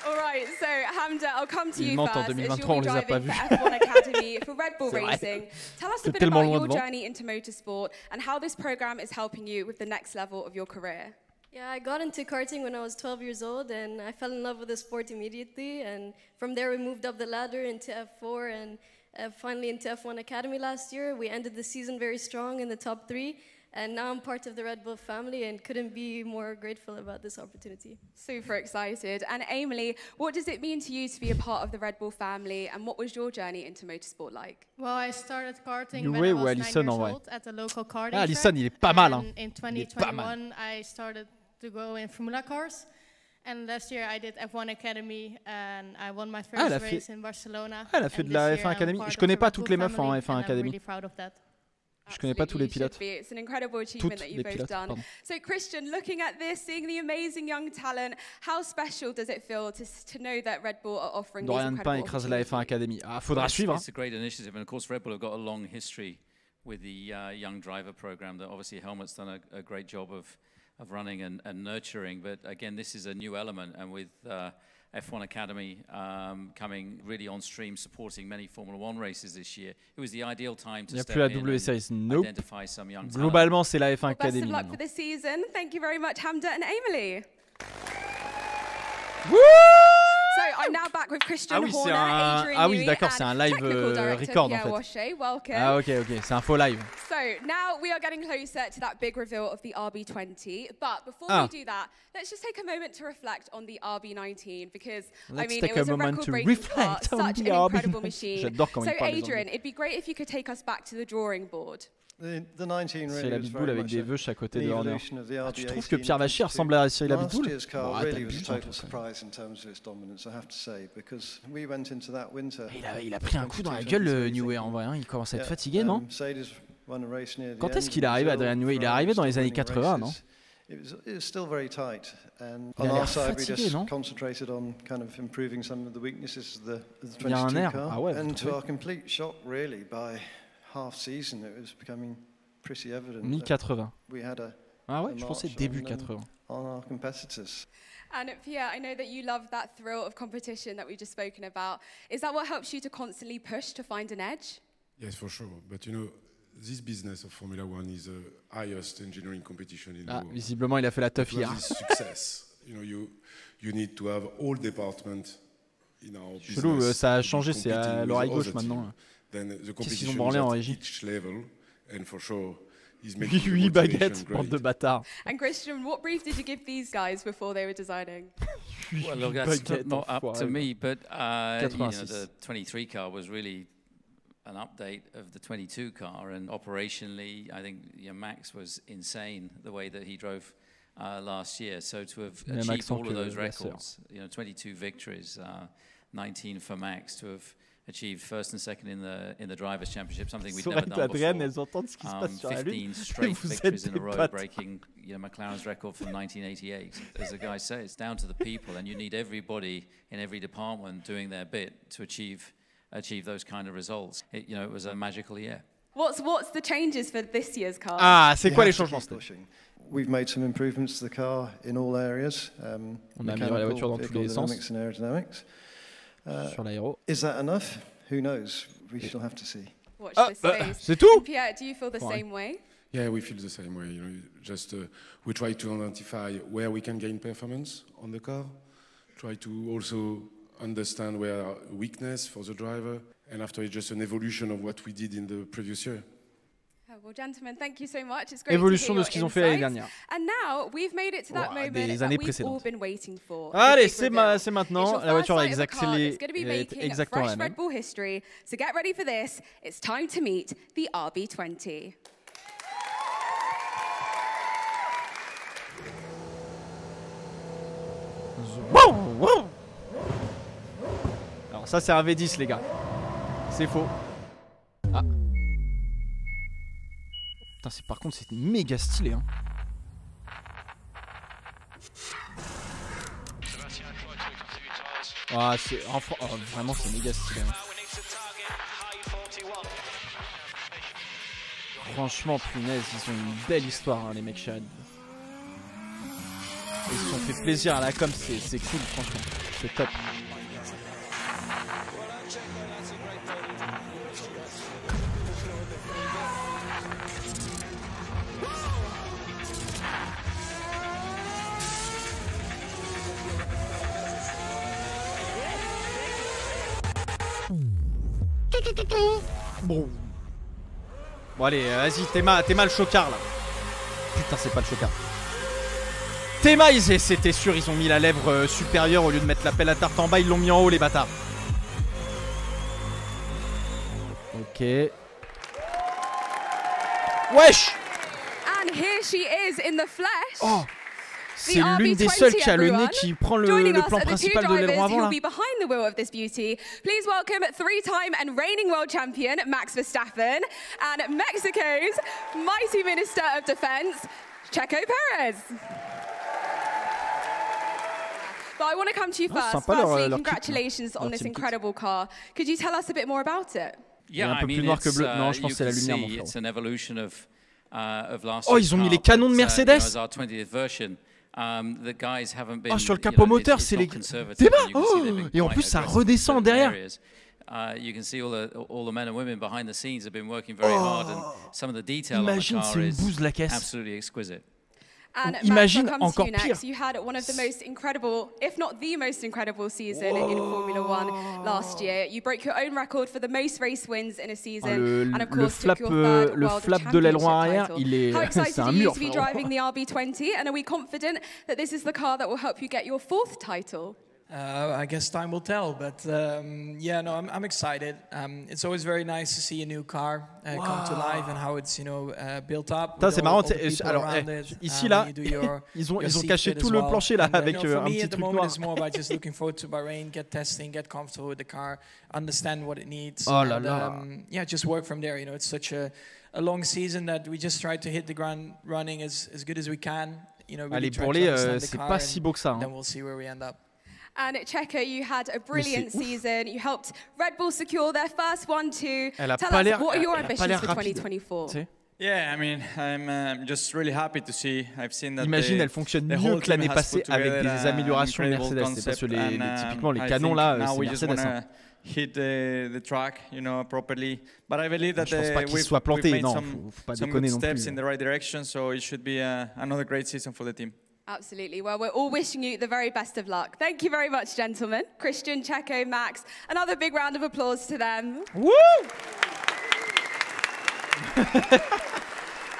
All right, so Hamda, I'll come to you first. En 2023, on les a pas vus. F1 Academy for Red Bull Racing. Tell us a bit about your journey into motorsport and how this program is helping you with the next level of your career. Yeah, I got into karting when I was 12 years old, and I fell in love with the sport immediately. And from there, we moved up the ladder into F4 and finally into F1 Academy last year. We ended the season very strong in the top 3. And now I'm part of the Red Bull family and couldn't be more grateful about this opportunity. Super excited. And Emily, what does it mean to you to be a part of the Red Bull family, and what was your journey into motorsport like? Well, I started karting when I was 9 years old at the local karting track. Allison, il est pas mal, hein. In 2021, I started to go in Formula cars. And last year I did F1 Academy and I won my first race in Barcelona. Elle a fait de la F1 Academy. Je connais pas toutes les meufs en F1 Academy. Really proud of that. Je connais pas tous les pilotes. It's an incredible achievement that you've both done. So Christian, looking at this, seeing the amazing young talent, how special does it feel to know that Red Bull are offering these incredible Dorian Pain écrase la F1 Academy. Ah, faudra suivre. It's a great initiative, and of course Red Bull have got a long history with the young driver program that obviously Helmut's done a great job of running and nurturing. But again, this is a new element, and with F1 Academy coming really on stream, supporting many Formula One races this year. It was the ideal time to step in and identify some young talent. Globalement, c'est la F1 Academy. Best of luck for this season. Thank you very much, Hamda and Emily. Woo! So I'm now back with Christian Horner, Adrian Newey, d'accord, c'est un live record en fait. Welcome. Ah ok, c'est un faux live. So now we are getting closer to that big reveal of the RB20. But before we do that, let's just take a moment to reflect on the RB19 because I mean it was a record-breaking car, such an incredible machine. So Adrian, it'd be great if you could take us back to the drawing board. C'est la Pitbull avec des vœux chaque côté de Horner. Tu trouves que Pierre Vachier ressemble à Cyril la Pitbull? Il a pris un coup dans la gueule, le Newey, en vrai. Hein. Il commence à être fatigué, non? Quand est-ce qu'il est arrivé, Adrian Newey? Il est arrivé dans les années 80, non? Il a l'air fatigué, non? Il y a un air. Ah ouais, mi-80. Ah ouais, je pensais début 80. And Pierre, I know that you love that thrill of competition that we've just spoken about. Is that what helps you to constantly push to find an edge? Yes, for sure. But you know, this business of Formula One is the highest engineering competition in the world. Visiblement, il a fait la tough hier. Success. You know, you need to have all departments in our business. Chelou, ça a changé, c'est à l'oreille gauche maintenant. Qu'est-ce qu'ils ont branlé en régie? 8 baguettes, bande de bâtards. And Christian, what brief did you give these guys before they were deciding? Well, look, that's not up to me, but you know, the 23 car was really an update of the 22 car, and operationally, I think Max was insane the way that he drove last year. So to have achieved all of those records, 22 victories, 19 for Max, to have achieved first and second in the Drivers' Championship, something we'd never done before. 15 straight victories in a row, breaking McLaren's record from 1988. As the guys say, it's down to the people, and you need everybody in every department doing their bit to achieve those kind of results. It was a magical year. What's the changes for this year's car? Ah, c'est quoi les changements? We've made some improvements to the car in all areas. On a amélioré la voiture dans tous les sens. And aerodynamics. Sur l'aéro. Is that enough? Who knows? We shall have to see. Watch this space. C'est tout? Pierre, do you feel the same way? Yeah, we feel the same way. Just we try to identify where we can gain performance on the car. Try to also understand where weakness for the driver, and after it's just an evolution of what we did in the previous year. Well, gentlemen, thank you so much. It's great Évolution to hear de ce qu'ils ont fait l'année dernière. And now we've made it to that moment that we've all been waiting for. Allez, c'est maintenant. La voiture est exactement la même. Red Bull history. So get ready for this. It's time to meet the RB20. Alors ça c'est un V10 les gars. C'est faux. Ah. Putain, par contre c'est méga stylé hein. Ah, vraiment c'est méga stylé hein. Franchement punaise, ils ont une belle histoire hein, les mecs chez Red Bull. Ils se sont fait plaisir à la com, c'est cool franchement, c'est top. Bon allez, vas-y, Théma le chocard là. Putain, c'est pas le chocard. Théma, c'était sûr, ils ont mis la lèvre supérieure au lieu de mettre la pelle à tarte en bas, ils l'ont mis en haut les bâtards. Ok. Wesh. And here she is in the flesh. Oh. C'est l'une des seules qui a le nez qui prend le plan principal de l'aileron avant là. Behind the wheel of this beauty. Please welcome three-time and reigning world champion Max Verstappen and Mexico's mighty Minister of Defense, Checo Perez. But I want to come to you first. Firstly, congratulations on this incredible car. Could you tell us a bit more about it? Yeah, un peu plus noir que bleu. Non, je pense que c'est la lumière, mon frère. It's an evolution of last oh, ils ont mis les canons de Mercedes. Oh, sur le capot moteur, c'est les... Débat. Oh, et en plus, ça redescend derrière. You can see all the men and women behind the scenes have been working very hard, and some of the detail on the car is absolutely exquisite. And imagine Max, encore pire. You had one of the most incredible, if not the most incredible season in Formula One last year. You broke your own record for the most race wins in a season, and of course took your third World Championship title. How excited are you to be driving the RB20, and are we confident that this is the car that will help you get your fourth title? I guess time will tell, but yeah, no, I'm excited. It's always very nice to see a new car come to life and how it's built up. C'est marrant. Alors ici là, ils ont caché tout le plancher là avec un petit truc noir. It's more about just looking forward to Bahrain, get testing, get comfortable with the car, understand what it needs. Oh là là. Yeah, just work from there. It's such a long season that we just try to hit the ground running as good as we can. Allez, pour les, c'est pas si beau que ça. Then we'll see where we end up. And Checo, you had a brilliant season. You helped Red Bull secure their first 1-2. Tell us, what are your ambitions for 2024? Yeah, I mean, I'm just really happy to see. I've seen that. Imagine, elle fonctionne mieux que l'année passée avec des améliorations Mercedes. C'est parce que typiquement les canons là, c'est Mercedes. Hein. Hit the track, properly. But I believe that je pense pas qu'il soit planté. Non, faut pas déconner non plus. Steps in the right direction, so it should be another great season for the team. Absolutely. Well, we're all wishing you the very best of luck. Thank you very much, gentlemen. Christian, Checo, Max. Another big round of applause to them. Woo!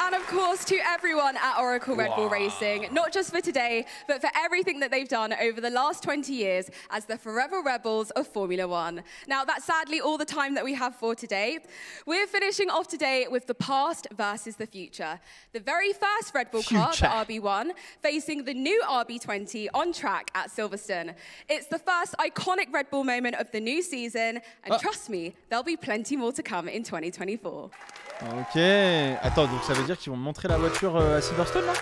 And of course, to everyone at Oracle Red Bull Racing, not just for today, but for everything that they've done over the last 20 years as the Forever Rebels of Formula One. Now, that's sadly all the time that we have for today. We're finishing off today with the past versus the future. The very first Red Bull car, the RB1, facing the new RB20 on track at Silverstone. It's the first iconic Red Bull moment of the new season, and trust me, there'll be plenty more to come in 2024. Ok. Attends, donc ça veut dire qu'ils vont montrer la voiture à Silverstone là?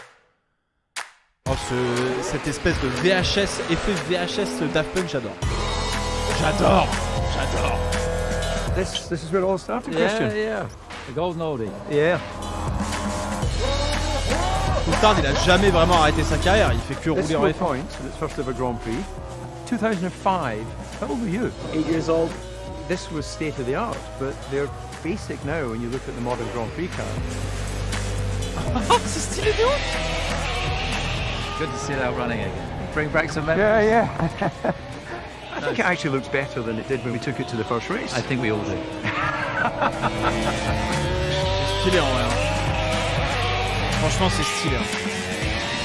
Oh, cette espèce de VHS, effet VHS Daft Punk, j'adore. J'adore. This is where it all started, Christian. Yeah. The golden oldie. Yeah. Coulthard, il a jamais vraiment arrêté sa carrière, il fait que rouler en F1. Points in its first ever Grand Prix. 2005. How old were you? 8 years old. This was state of the art, but they're basic now when you look at the modern Grand Prix cars. C'est stylé de ouf. Good to see that running again. Bring back some memories. Yeah. I think it actually looks better than it did when we took it to the first race. I think we all do. C'est stylé en vrai. Franchement, c'est stylé.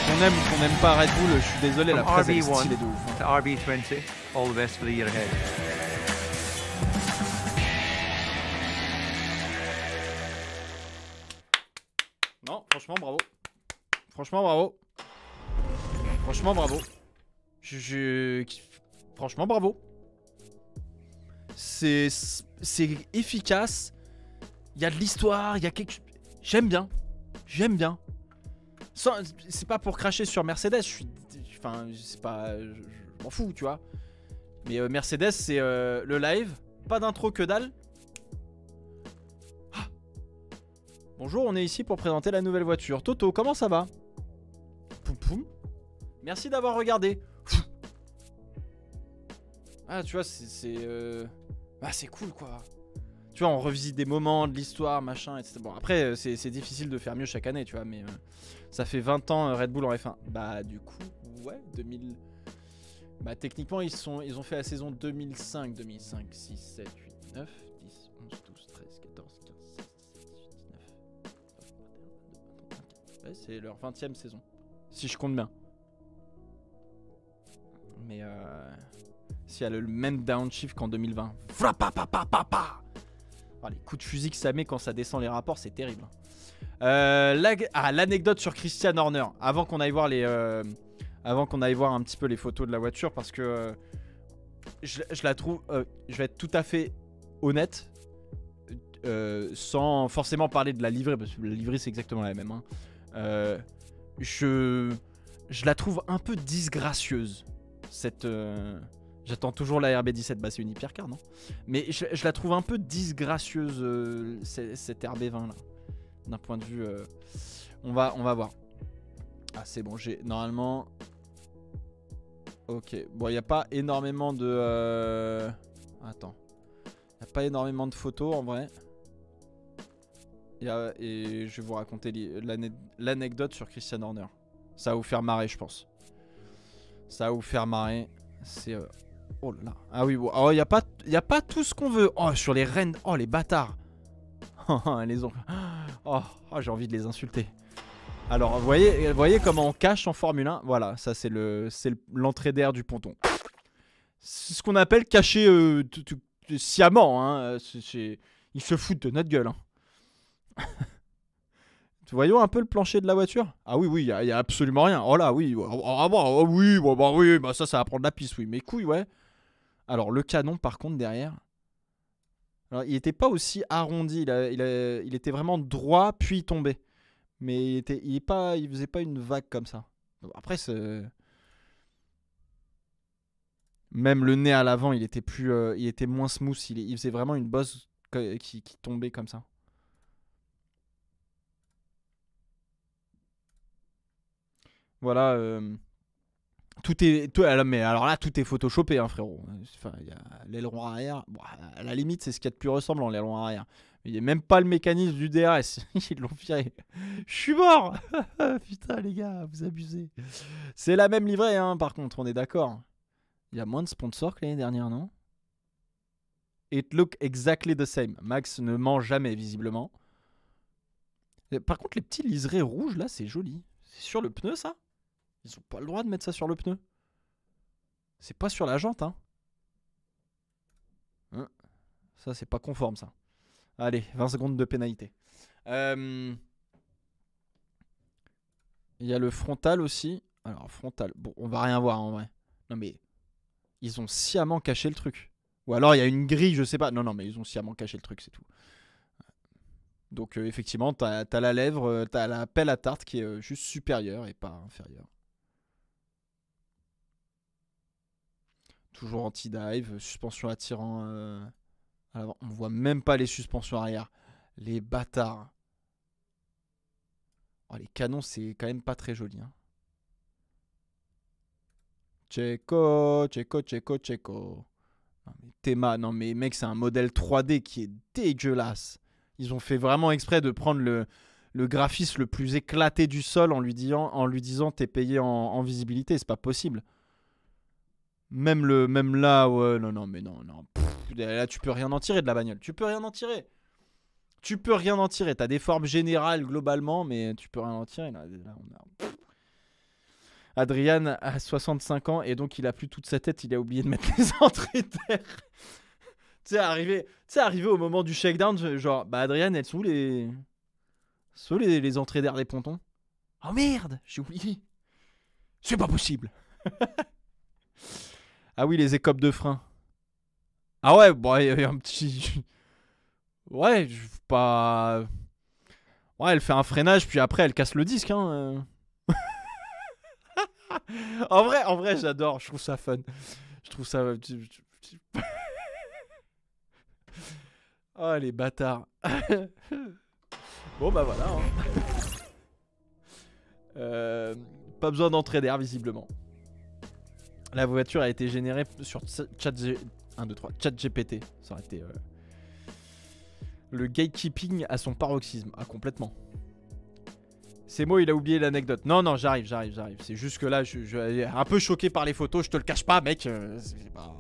Qu'on aime ou qu'on n'aime pas Red Bull, je suis désolé, la presse est stylée de ouf. To RB20, all the best for the year ahead. Non, franchement, bravo. Franchement, bravo. Franchement, bravo. Franchement, bravo. C'est efficace. Il y a de l'histoire, il y a quelque chose. J'aime bien. C'est pas pour cracher sur Mercedes, enfin, c'est pas... Je m'en fous, tu vois. Mais Mercedes, c'est le live. Pas d'intro, que dalle. Ah. Bonjour, on est ici pour présenter la nouvelle voiture. Toto, comment ça va? Poum poum. Merci d'avoir regardé. Ah, tu vois, c'est cool, quoi. Tu vois, on revisite des moments de l'histoire, machin, etc. Bon, après, c'est difficile de faire mieux chaque année, tu vois, mais ça fait 20 ans Red Bull en F1. Bah, du coup, ouais, 2000... Bah, techniquement, ils ont fait la saison 2005, 6, 7, 8, 9, 10, 11, 12, 13, 14, 15, 16, 17, 18, 19... Ouais, c'est leur 20e saison, si je compte bien. Mais s'il y a le même downshift qu'en 2020. Oh, les coups de fusil que ça met quand ça descend les rapports, c'est terrible. L'anecdote sur Christian Horner. Avant qu'on aille voir un petit peu les photos de la voiture, parce que je la trouve. Je vais être tout à fait honnête, sans forcément parler de la livrée, parce que la livrée c'est exactement la même. Hein. Je la trouve un peu disgracieuse. J'attends toujours la RB17, bah c'est une hypercar, non? Mais je la trouve un peu disgracieuse, cette RB20 là. D'un point de vue... on va voir. Ah c'est bon, j'ai normalement... Ok, bon il n'y a pas énormément de... Attends. Il n'y a pas énormément de photos en vrai. Et je vais vous raconter l'anecdote sur Christian Horner. Ça va vous faire marrer, je pense. Ça va vous faire marrer. C'est... Oh là là. Ah oui, bon. Oh, y a pas tout ce qu'on veut. Oh, sur les rennes. Oh, les bâtards. Les ont... Oh, j'ai envie de les insulter. Alors, vous voyez comment on cache en Formule 1. Voilà, ça c'est l'entrée d'air du ponton. C'est ce qu'on appelle cacher sciemment. Hein. Ils se foutent de notre gueule. Hein. Voyons un peu le plancher de la voiture. Ah oui, il y a absolument rien. Oh là, oui. Bah ça va prendre la piste, oui. Mais couilles, ouais. Alors, le canon, par contre, derrière. Alors, il était pas aussi arrondi. Il était vraiment droit, puis tombé. Mais il faisait pas une vague comme ça. Après, même le nez à l'avant, il était moins smooth. Il faisait vraiment une bosse qui tombait comme ça. Voilà, mais alors là, tout est photoshopé, hein, frérot. Enfin, il y a l'aileron arrière. Bon, à la limite, c'est ce qu'il y a de plus ressemblant, l'aileron arrière. Il n'y a même pas le mécanisme du DRS. Ils l'ont viré. Je suis mort. Putain, les gars, vous abusez. C'est la même livrée, hein, par contre, on est d'accord. Il y a moins de sponsors que l'année dernière, non? It look exactly the same. Max ne ment jamais, visiblement. Par contre, les petits liserés rouges, là, c'est joli. C'est sur le pneu, ça? Ils ont pas le droit de mettre ça sur le pneu. C'est pas sur la jante, hein. Ça, c'est pas conforme, ça. Allez, 20 secondes de pénalité. Il y a le frontal aussi. Alors, frontal. Bon, on va rien voir, en vrai. Non, mais ils ont sciemment caché le truc. Ou alors, il y a une grille, je sais pas. Non, mais ils ont sciemment caché le truc, c'est tout. Donc, effectivement, t'as la lèvre, t'as la pelle à tarte qui est juste supérieure et pas inférieure. Toujours anti-dive, suspension attirant à l'avant. On voit même pas les suspensions arrière. Les bâtards. Oh, les canons, c'est quand même pas très joli. Hein. Checo. Non, mais Théma, non mais mec, c'est un modèle 3D qui est dégueulasse. Ils ont fait vraiment exprès de prendre le graphisme le plus éclaté du sol en lui disant t'es payé en visibilité, c'est pas possible. Même là, ouais, non. Pff, là, tu peux rien en tirer de la bagnole. Tu peux rien en tirer. T'as des formes générales globalement, mais tu peux rien en tirer. Là, on a... Adrian a 65 ans et donc il a plus toute sa tête. Il a oublié de mettre les entrées d'air. Tu sais, arrivé au moment du shakedown, genre, bah Adrian, elles sont où les entrées d'air des pontons? Oh merde, j'ai oublié. C'est pas possible. Ah oui, les écopes de frein. Ah ouais, bon, il y avait un petit... Ouais, pas... Ouais, elle fait un freinage, puis après, elle casse le disque, hein. En vrai, j'adore, je trouve ça fun. Je trouve ça... Oh, les bâtards. Bon, bah voilà. Hein. Pas besoin d'entrée d'air, visiblement. La voiture a été générée sur ChatGPT. Ça aurait été le gatekeeping à son paroxysme. Ah, complètement. C'est moi, il a oublié l'anecdote. Non, j'arrive. C'est juste que là, je suis un peu choqué par les photos. Je te le cache pas, mec. C'est pas...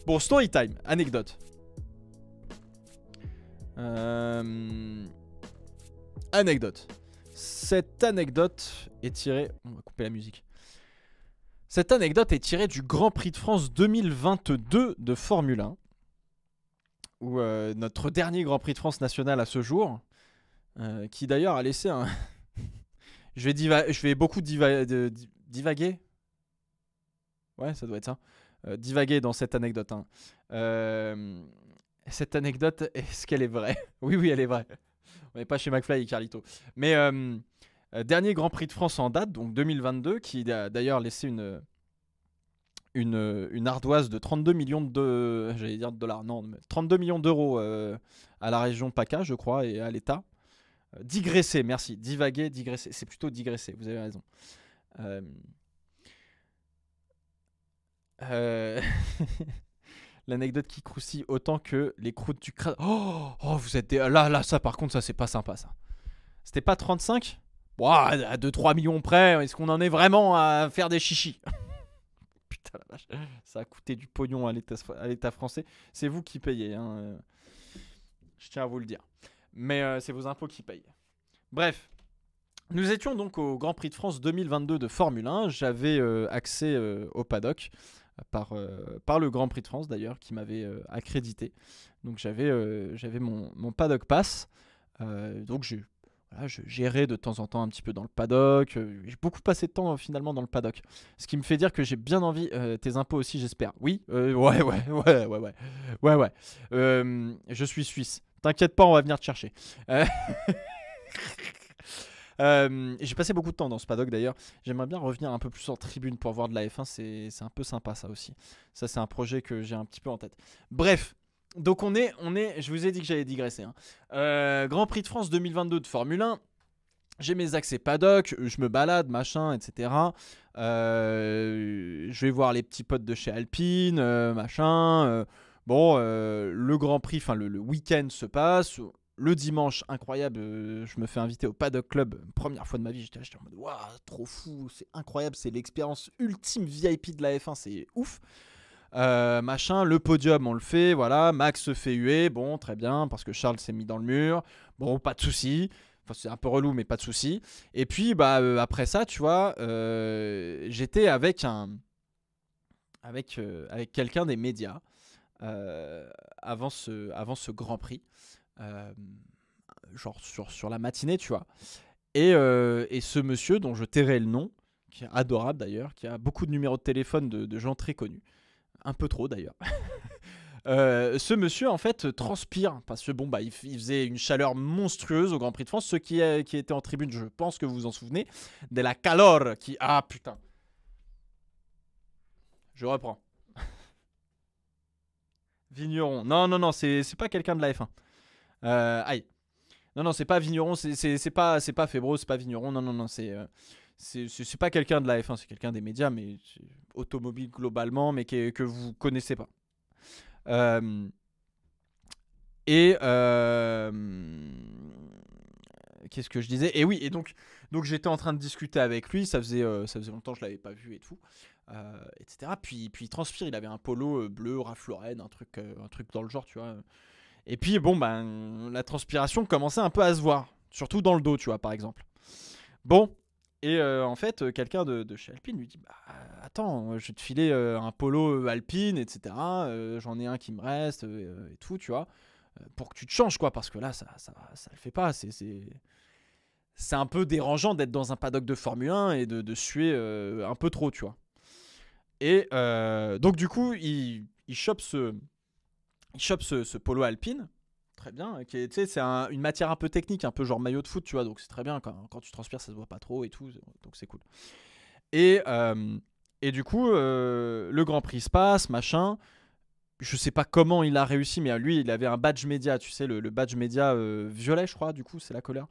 Bon, story time. Anecdote. Anecdote. Cette anecdote est tirée... On va couper la musique. Cette anecdote est tirée du Grand Prix de France 2022 de Formule 1, où notre dernier Grand Prix de France national à ce jour, qui d'ailleurs a laissé un... je vais beaucoup divaguer. Ouais, ça doit être ça. Divaguer dans cette anecdote. Hein. Cette anecdote, est-ce qu'elle est vraie? Oui, elle est vraie. On n'est pas chez McFly et Carlito. Mais... dernier Grand Prix de France en date, donc 2022, qui a d'ailleurs laissé une ardoise de 32 millions de... J'allais dire de dollars, non, 32 millions d'euros à la région PACA, je crois, et à l'État. Digresser, merci. Divaguer, digresser. C'est plutôt digresser, vous avez raison. L'anecdote qui croustille autant que les croûtes du crâne. Oh, vous êtes... Là, ça par contre, ça c'est pas sympa, ça. C'était pas 35 ? Bon, à 2-3 millions près, est-ce qu'on en est vraiment à faire des chichis? Putain la vache, ça a coûté du pognon à l'État français. C'est vous qui payez, hein. Je tiens à vous le dire. Mais c'est vos impôts qui payent. Bref, nous étions donc au Grand Prix de France 2022 de Formule 1. J'avais accès au paddock par le Grand Prix de France d'ailleurs, qui m'avait accrédité. Donc j'avais mon paddock pass. Donc je gérais de temps en temps un petit peu dans le paddock. J'ai beaucoup passé de temps finalement dans le paddock. Ce qui me fait dire que j'ai bien envie... tes impôts aussi, j'espère. Oui, ouais. Je suis suisse. T'inquiète pas, on va venir te chercher. J'ai passé beaucoup de temps dans ce paddock d'ailleurs. J'aimerais bien revenir un peu plus en tribune pour voir de la F1. C'est un peu sympa ça aussi. Ça, c'est un projet que j'ai un petit peu en tête. Bref. Donc on est, je vous ai dit que j'allais digresser. Hein. Grand Prix de France 2022 de Formule 1. J'ai mes accès paddock, je me balade, machin, etc. Je vais voir les petits potes de chez Alpine, machin. Le Grand Prix, enfin le week-end se passe. Le dimanche, incroyable, je me fais inviter au Paddock Club. Première fois de ma vie, j'étais en mode waouh, trop fou, c'est incroyable, c'est l'expérience ultime VIP de la F1, c'est ouf. Le podium on le fait, voilà, Max se fait huer, bon très bien parce que Charles s'est mis dans le mur, bon pas de souci, Enfin, c'est un peu relou, mais pas de souci. Et puis, après ça, tu vois, j'étais avec quelqu'un des médias avant ce Grand Prix, genre sur la matinée, tu vois. Et ce monsieur, dont je tairai le nom, qui est adorable d'ailleurs, qui a beaucoup de numéros de téléphone de gens très connus, un peu trop d'ailleurs. Ce monsieur en fait transpire parce que il faisait une chaleur monstrueuse au Grand Prix de France. Ceux qui étaient en tribune, je pense que vous vous en souvenez, de la calor qui... Ah putain. Je reprends. Vigneron. Non, c'est pas quelqu'un de la F1. Aïe. Non, c'est pas Vigneron, c'est pas Febro, c'est pas Vigneron. Non, c'est pas quelqu'un de la F1, c'est quelqu'un des médias, mais automobile globalement, mais que vous connaissez pas. Qu'est-ce que je disais? Et oui, et donc j'étais en train de discuter avec lui, ça faisait longtemps que je l'avais pas vu et tout, etc. Puis il transpire, il avait un polo bleu, Ralph Lauren, un truc dans le genre, tu vois. Et puis la transpiration commençait un peu à se voir, surtout dans le dos, tu vois, par exemple. Bon. Et en fait, quelqu'un de chez Alpine lui dit attends, je vais te filer un polo Alpine, etc. J'en ai un qui me reste et tout, tu vois, pour que tu te changes, quoi, parce que là, ça le fait pas. C'est un peu dérangeant d'être dans un paddock de Formule 1 et de suer un peu trop, tu vois. Et donc, du coup, il chope ce polo Alpine. Très bien, c'est une matière un peu technique, un peu genre maillot de foot, tu vois, donc c'est très bien, quand tu transpires ça se voit pas trop et tout, donc c'est cool. Et du coup, le Grand Prix se passe, machin, je sais pas comment il a réussi, mais lui il avait un badge média, tu sais, le badge média violet, je crois, du coup c'est la couleur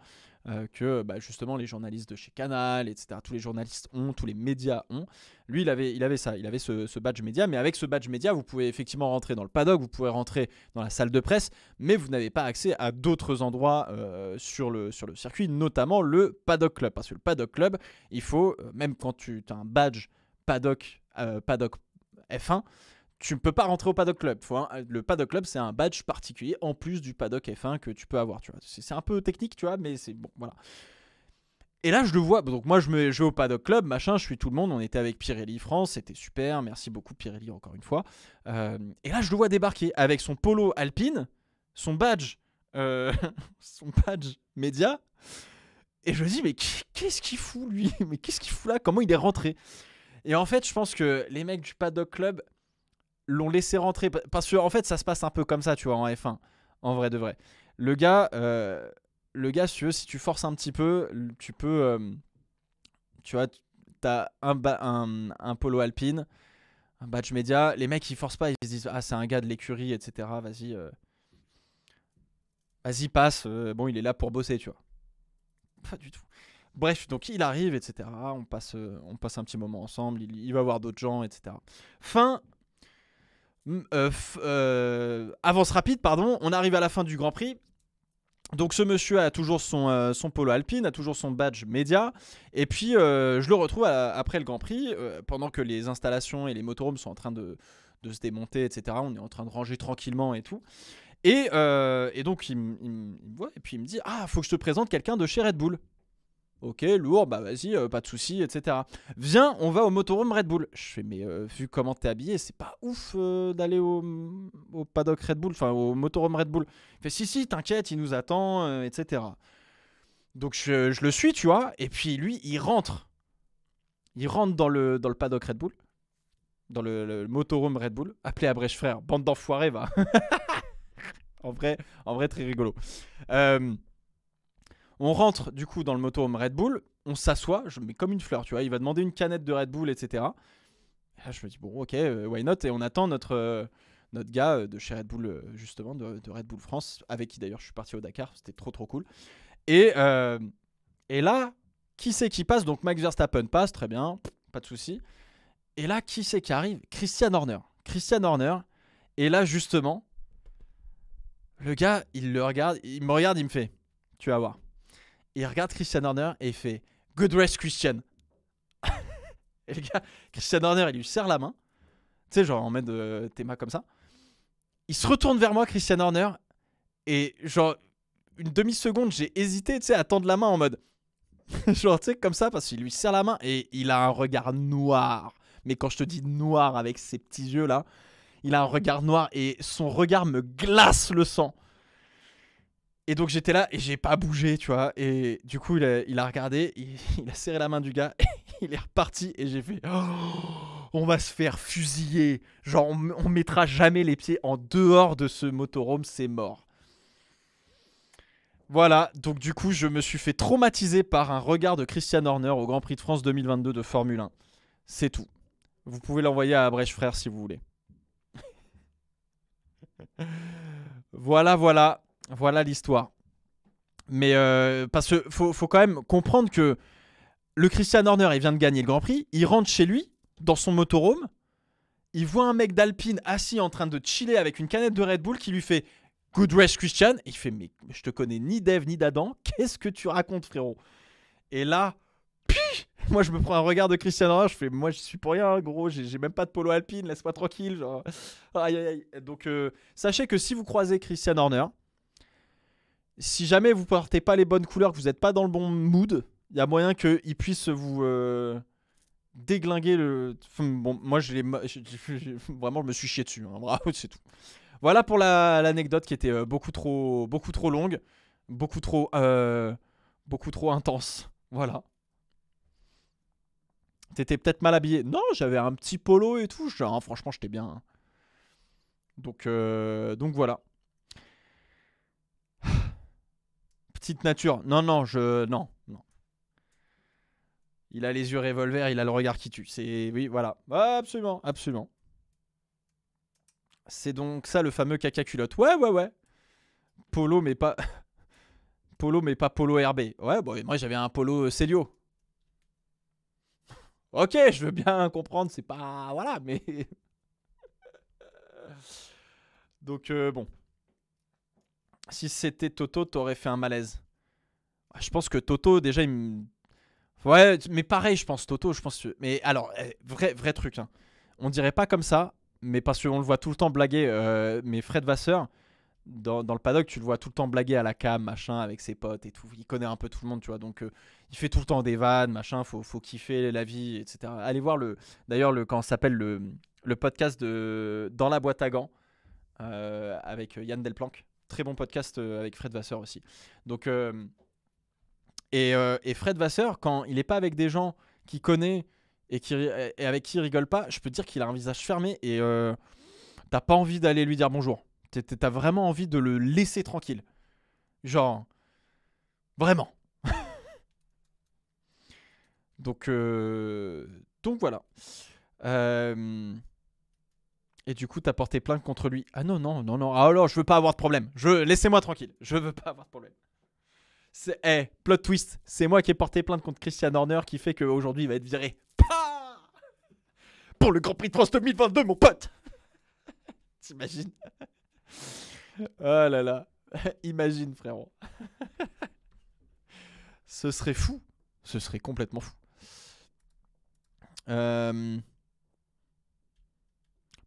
que justement les journalistes de chez Canal, etc., tous les journalistes ont, tous les médias ont. Lui il avait ça, il avait ce badge média, mais avec ce badge média vous pouvez effectivement rentrer dans le paddock, vous pouvez rentrer dans la salle de presse, mais vous n'avez pas accès à d'autres endroits sur le circuit, notamment le paddock club, parce que le paddock club, il faut, même quand tu as un badge paddock F1, tu ne peux pas rentrer au paddock club. Le paddock club, c'est un badge particulier en plus du paddock F1 que tu peux avoir. Tu vois. C'est un peu technique, tu vois, mais c'est bon, voilà. Et là, je le vois. Donc moi, je vais au paddock club, machin, je suis tout le monde. On était avec Pirelli France, c'était super. Merci beaucoup Pirelli encore une fois. Et là, je le vois débarquer avec son polo Alpine, son badge média. Et je me dis, mais qu'est-ce qu'il fout lui? Mais qu'est-ce qu'il fout là? Comment il est rentré? Et en fait, je pense que les mecs du paddock club l'ont laissé rentrer parce que en fait ça se passe un peu comme ça, tu vois, en F1, en vrai de vrai. Le gars si tu forces un petit peu, tu peux tu vois, t'as un polo Alpine, un badge média, les mecs ils forcent pas, ils se disent c'est un gars de l'écurie, etc., vas-y passe, bon il est là pour bosser, tu vois. Pas du tout. Bref, donc il arrive, etc., on passe un petit moment ensemble, il va voir d'autres gens, etc. Avance rapide, pardon, on arrive à la fin du Grand Prix. Donc ce monsieur a toujours son polo Alpine, a toujours son badge média. Et puis je le retrouve après le Grand Prix, pendant que les installations et les motorhomes sont en train de se démonter, etc. On est en train de ranger tranquillement et tout. Et donc il me voit et puis il me dit faut que je te présente quelqu'un de chez Red Bull. Ok, lourd, vas-y, pas de soucis, etc. Viens, on va au motorhome Red Bull. Je fais, mais vu comment t'es habillé, c'est pas ouf d'aller au paddock Red Bull, enfin au motorhome Red Bull. Il fait, si, t'inquiète, il nous attend, etc. Donc je le suis, tu vois, et puis lui, il rentre. Il rentre dans le paddock Red Bull, dans le motorhome Red Bull, appelé à Brèche Frère, bande d'enfoirés, va. en vrai, très rigolo. On rentre du coup dans le motorhome Red Bull, on s'assoit, je mets comme une fleur, tu vois, il va demander une canette de Red Bull, etc. Et là, je me dis, bon, ok, why not? Et on attend notre gars de chez Red Bull, justement, de Red Bull France, avec qui d'ailleurs je suis parti au Dakar, c'était trop cool. Et là, qui c'est qui passe? Donc Max Verstappen passe, très bien, pas de souci. Et là, qui c'est qui arrive? Christian Horner. Et là, justement, le gars, il me regarde, il me fait, tu vas voir. Il regarde Christian Horner et il fait Good race, Christian. Et le gars, Christian Horner, il lui serre la main. Tu sais, genre en mode tes mains comme ça. Il se retourne vers moi, Christian Horner. Et genre, une demi-seconde, j'ai hésité, tu sais, à tendre la main en mode... genre, tu sais, comme ça, parce qu'il lui serre la main et il a un regard noir. Mais quand je te dis noir avec ses petits yeux là, il a un regard noir et son regard me glace le sang. Et donc j'étais là et j'ai pas bougé, tu vois. Et du coup, il a regardé, il a serré la main du gars, il est reparti et j'ai fait on va se faire fusiller. Genre, on mettra jamais les pieds en dehors de ce motorhome, c'est mort. Voilà, donc du coup, je me suis fait traumatiser par un regard de Christian Horner au Grand Prix de France 2022 de Formule 1. C'est tout. Vous pouvez l'envoyer à Brèche Frère si vous voulez. Voilà l'histoire. Mais parce que faut quand même comprendre que le Christian Horner, il vient de gagner le Grand Prix, il rentre chez lui, dans son motorhome, il voit un mec d'Alpine assis en train de chiller avec une canette de Red Bull qui lui fait « Good race, Christian !» Et il fait « Mais je te connais ni d'Ève ni d'Adam, qu'est-ce que tu racontes, frérot ?» Et là, moi je me prends un regard de Christian Horner, je fais « Moi je suis pour rien, gros, j'ai même pas de polo Alpine, laisse-moi tranquille. » Genre, aïe aïe aïe. Donc sachez que si vous croisez Christian Horner, si jamais vous portez pas les bonnes couleurs, que vous n'êtes pas dans le bon mood, il y a moyen qu'il puisse vous déglinguer le... Bon, moi vraiment je me suis chié dessus, hein. Bravo, c'est tout. Voilà pour l'anecdote qui était beaucoup trop longue, beaucoup trop intense. Voilà. T'étais peut-être mal habillé. Non, j'avais un petit polo et tout. Genre, franchement, j'étais bien. Hein. Donc voilà. Petite nature. Non. Il a les yeux revolver, il a le regard qui tue. Oui, voilà. Absolument. C'est donc ça le fameux caca culotte. Ouais. Polo, mais pas polo RB. Ouais, bon, moi j'avais un polo Célio. Ok, je veux bien comprendre, c'est pas... Voilà, mais... Donc, bon. Si c'était Toto, t'aurais fait un malaise. Je pense que Toto, déjà, il me... Ouais, mais pareil, je pense, Toto, je pense... Mais alors, vrai truc, hein. On dirait pas comme ça, mais parce qu'on le voit tout le temps blaguer. Mais Fred Vasseur, dans le paddock, tu le vois tout le temps blaguer à la cam, machin, avec ses potes et tout. Il connaît un peu tout le monde, tu vois. Donc, il fait tout le temps des vannes, machin. Faut kiffer la vie, etc. Allez voir d'ailleurs, quand ça s'appelle le podcast de Dans la boîte à gants avec Yann Delplanque. Très bon podcast avec Fred Vasseur aussi. Donc, et Fred Vasseur, quand il n'est pas avec des gens qu'il connaît et avec qui il rigole pas, je peux te dire qu'il a un visage fermé et t'as pas envie d'aller lui dire bonjour. T'as vraiment envie de le laisser tranquille. Genre, vraiment. Donc voilà. Et du coup, t'as porté plainte contre lui. Ah non. Ah non, je veux pas avoir de problème. Laissez-moi tranquille. Je veux pas avoir de problème. Plot twist. C'est moi qui ai porté plainte contre Christian Horner qui fait qu'aujourd'hui, il va être viré. Pour le Grand Prix de France 2022, mon pote. T'imagines? Oh là là. Imagine, frérot. Ce serait fou. Ce serait complètement fou.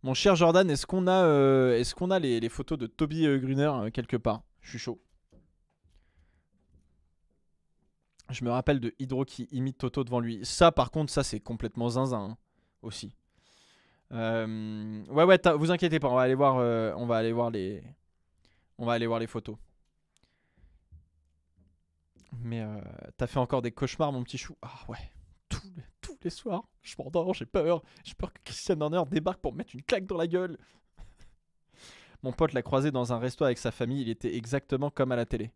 Mon cher Jordan, est-ce qu'on a les photos de Toby Gruner quelque part? Je suis chaud. Je me rappelle de Hydro qui imite Toto devant lui. Ça, par contre, ça c'est complètement zinzin hein, aussi. Ouais, vous inquiétez pas, on va aller voir les photos. Mais t'as fait encore des cauchemars, mon petit chou. Ah ouais, tous les soirs, je m'endors, j'ai peur. J'ai peur que Christian Horner débarque pour me mettre une claque dans la gueule. Mon pote l'a croisé dans un resto avec sa famille, il était exactement comme à la télé.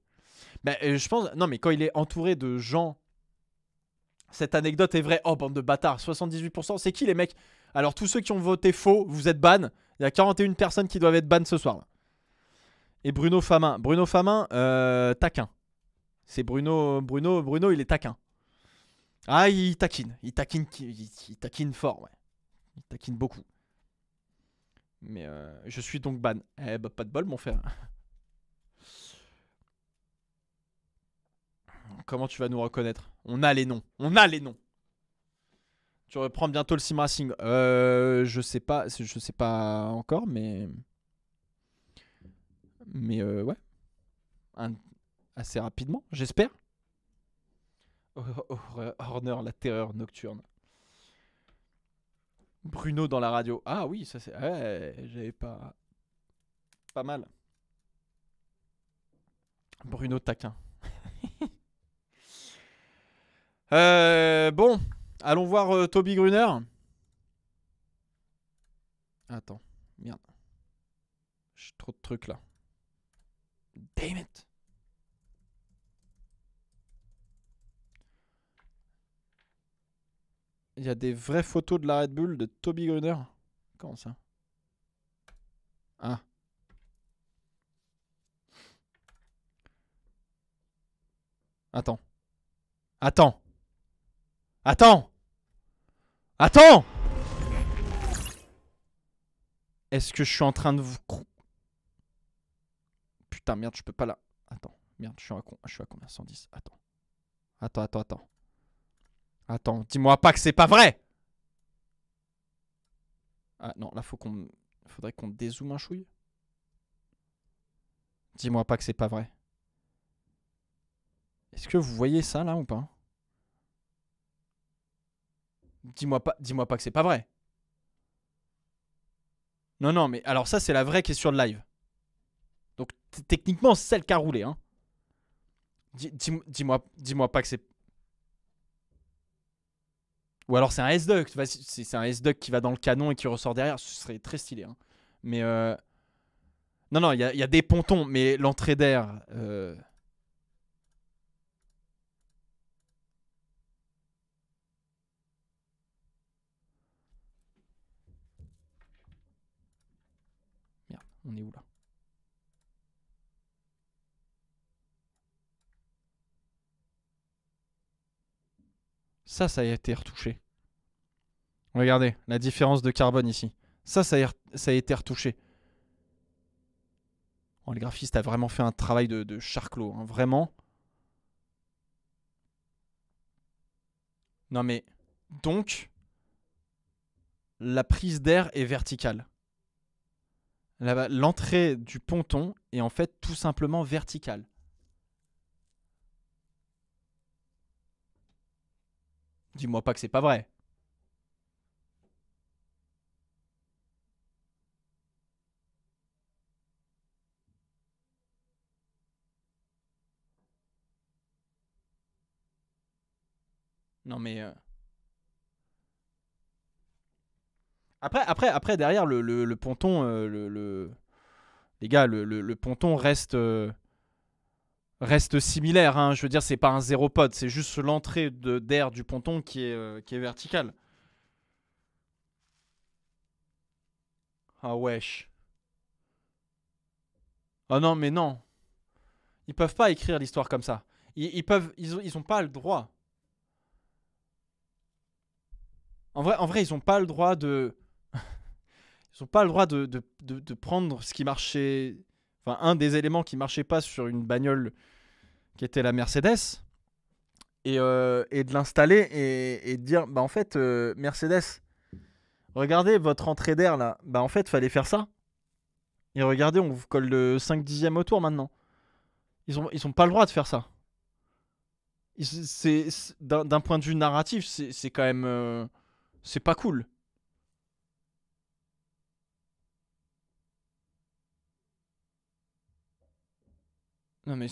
Ben, je pense... Non, mais quand il est entouré de gens... Cette anecdote est vraie. Oh, bande de bâtards, 78%. C'est qui les mecs? Alors, tous ceux qui ont voté faux, vous êtes ban. Il y a 41 personnes qui doivent être ban ce soir. Là. Et Bruno Famin. Bruno Famin, taquin. C'est Bruno, il est taquin. Ah, il taquine. Il taquine fort, ouais. Il taquine beaucoup. Mais je suis donc ban. Eh bah, pas de bol, mon frère. Comment tu vas nous reconnaître? On a les noms. Tu reprends bientôt le sim racing. Je sais pas encore, mais ouais. assez rapidement, j'espère. Horner, la terreur nocturne. Bruno dans la radio. Ah oui, ça c'est... Ouais, j'avais pas... Pas mal. Bruno taquin. Bon, allons voir Toby Gruner. Attends, merde. J'ai trop de trucs là. Damn it. Il y a des vraies photos de la Red Bull de Toby Gruner. Comment ça? Ah. Attends. Attends. Attends. Attends. Est-ce que je suis en train de vous... Putain, merde, je peux pas là. Attends. Merde, je suis à combien? 110. Attends. Attends. Attends, dis-moi pas que c'est pas vrai. Ah non, là faudrait qu'on dézoome un chouille. Dis-moi pas que c'est pas vrai. Est-ce que vous voyez ça là ou pas? Dis-moi pas que c'est pas vrai. Non, mais alors ça c'est la vraie qui est sur le live. Donc techniquement c'est celle qui a roulé, hein. Dis-moi pas que c'est... Ou alors c'est un S-Duck. C'est un S-Duck qui va dans le canon et qui ressort derrière. Ce serait très stylé, hein. Mais non, il y a des pontons, mais l'entrée d'air... Merde, on est où là? Ça a été retouché. Regardez, la différence de carbone ici. Ça a été retouché. Oh, le graphiste a vraiment fait un travail de charclos, hein, vraiment. Non mais, donc, la prise d'air est verticale. L'entrée du ponton est en fait tout simplement verticale. Dis-moi pas que c'est pas vrai. Non mais... Après derrière le ponton, les gars, le ponton reste similaire, hein. Je veux dire, c'est pas un zéro pod, c'est juste l'entrée d'air du ponton qui est verticale. Ah wesh. Oh non mais non. Ils peuvent pas écrire l'histoire comme ça. Ils ont pas le droit. En vrai, ils ont pas le droit de... Ils ont pas le droit de prendre ce qui marchait... Enfin, un des éléments qui marchait pas sur une bagnole qui était la Mercedes. Et de l'installer et de dire, bah en fait, Mercedes, regardez votre entrée d'air là. Bah en fait, fallait faire ça. Et regardez, on vous colle le 5 dixième au tour maintenant. Ils ont pas le droit de faire ça. D'un point de vue narratif, c'est quand même... c'est pas cool. Non mais...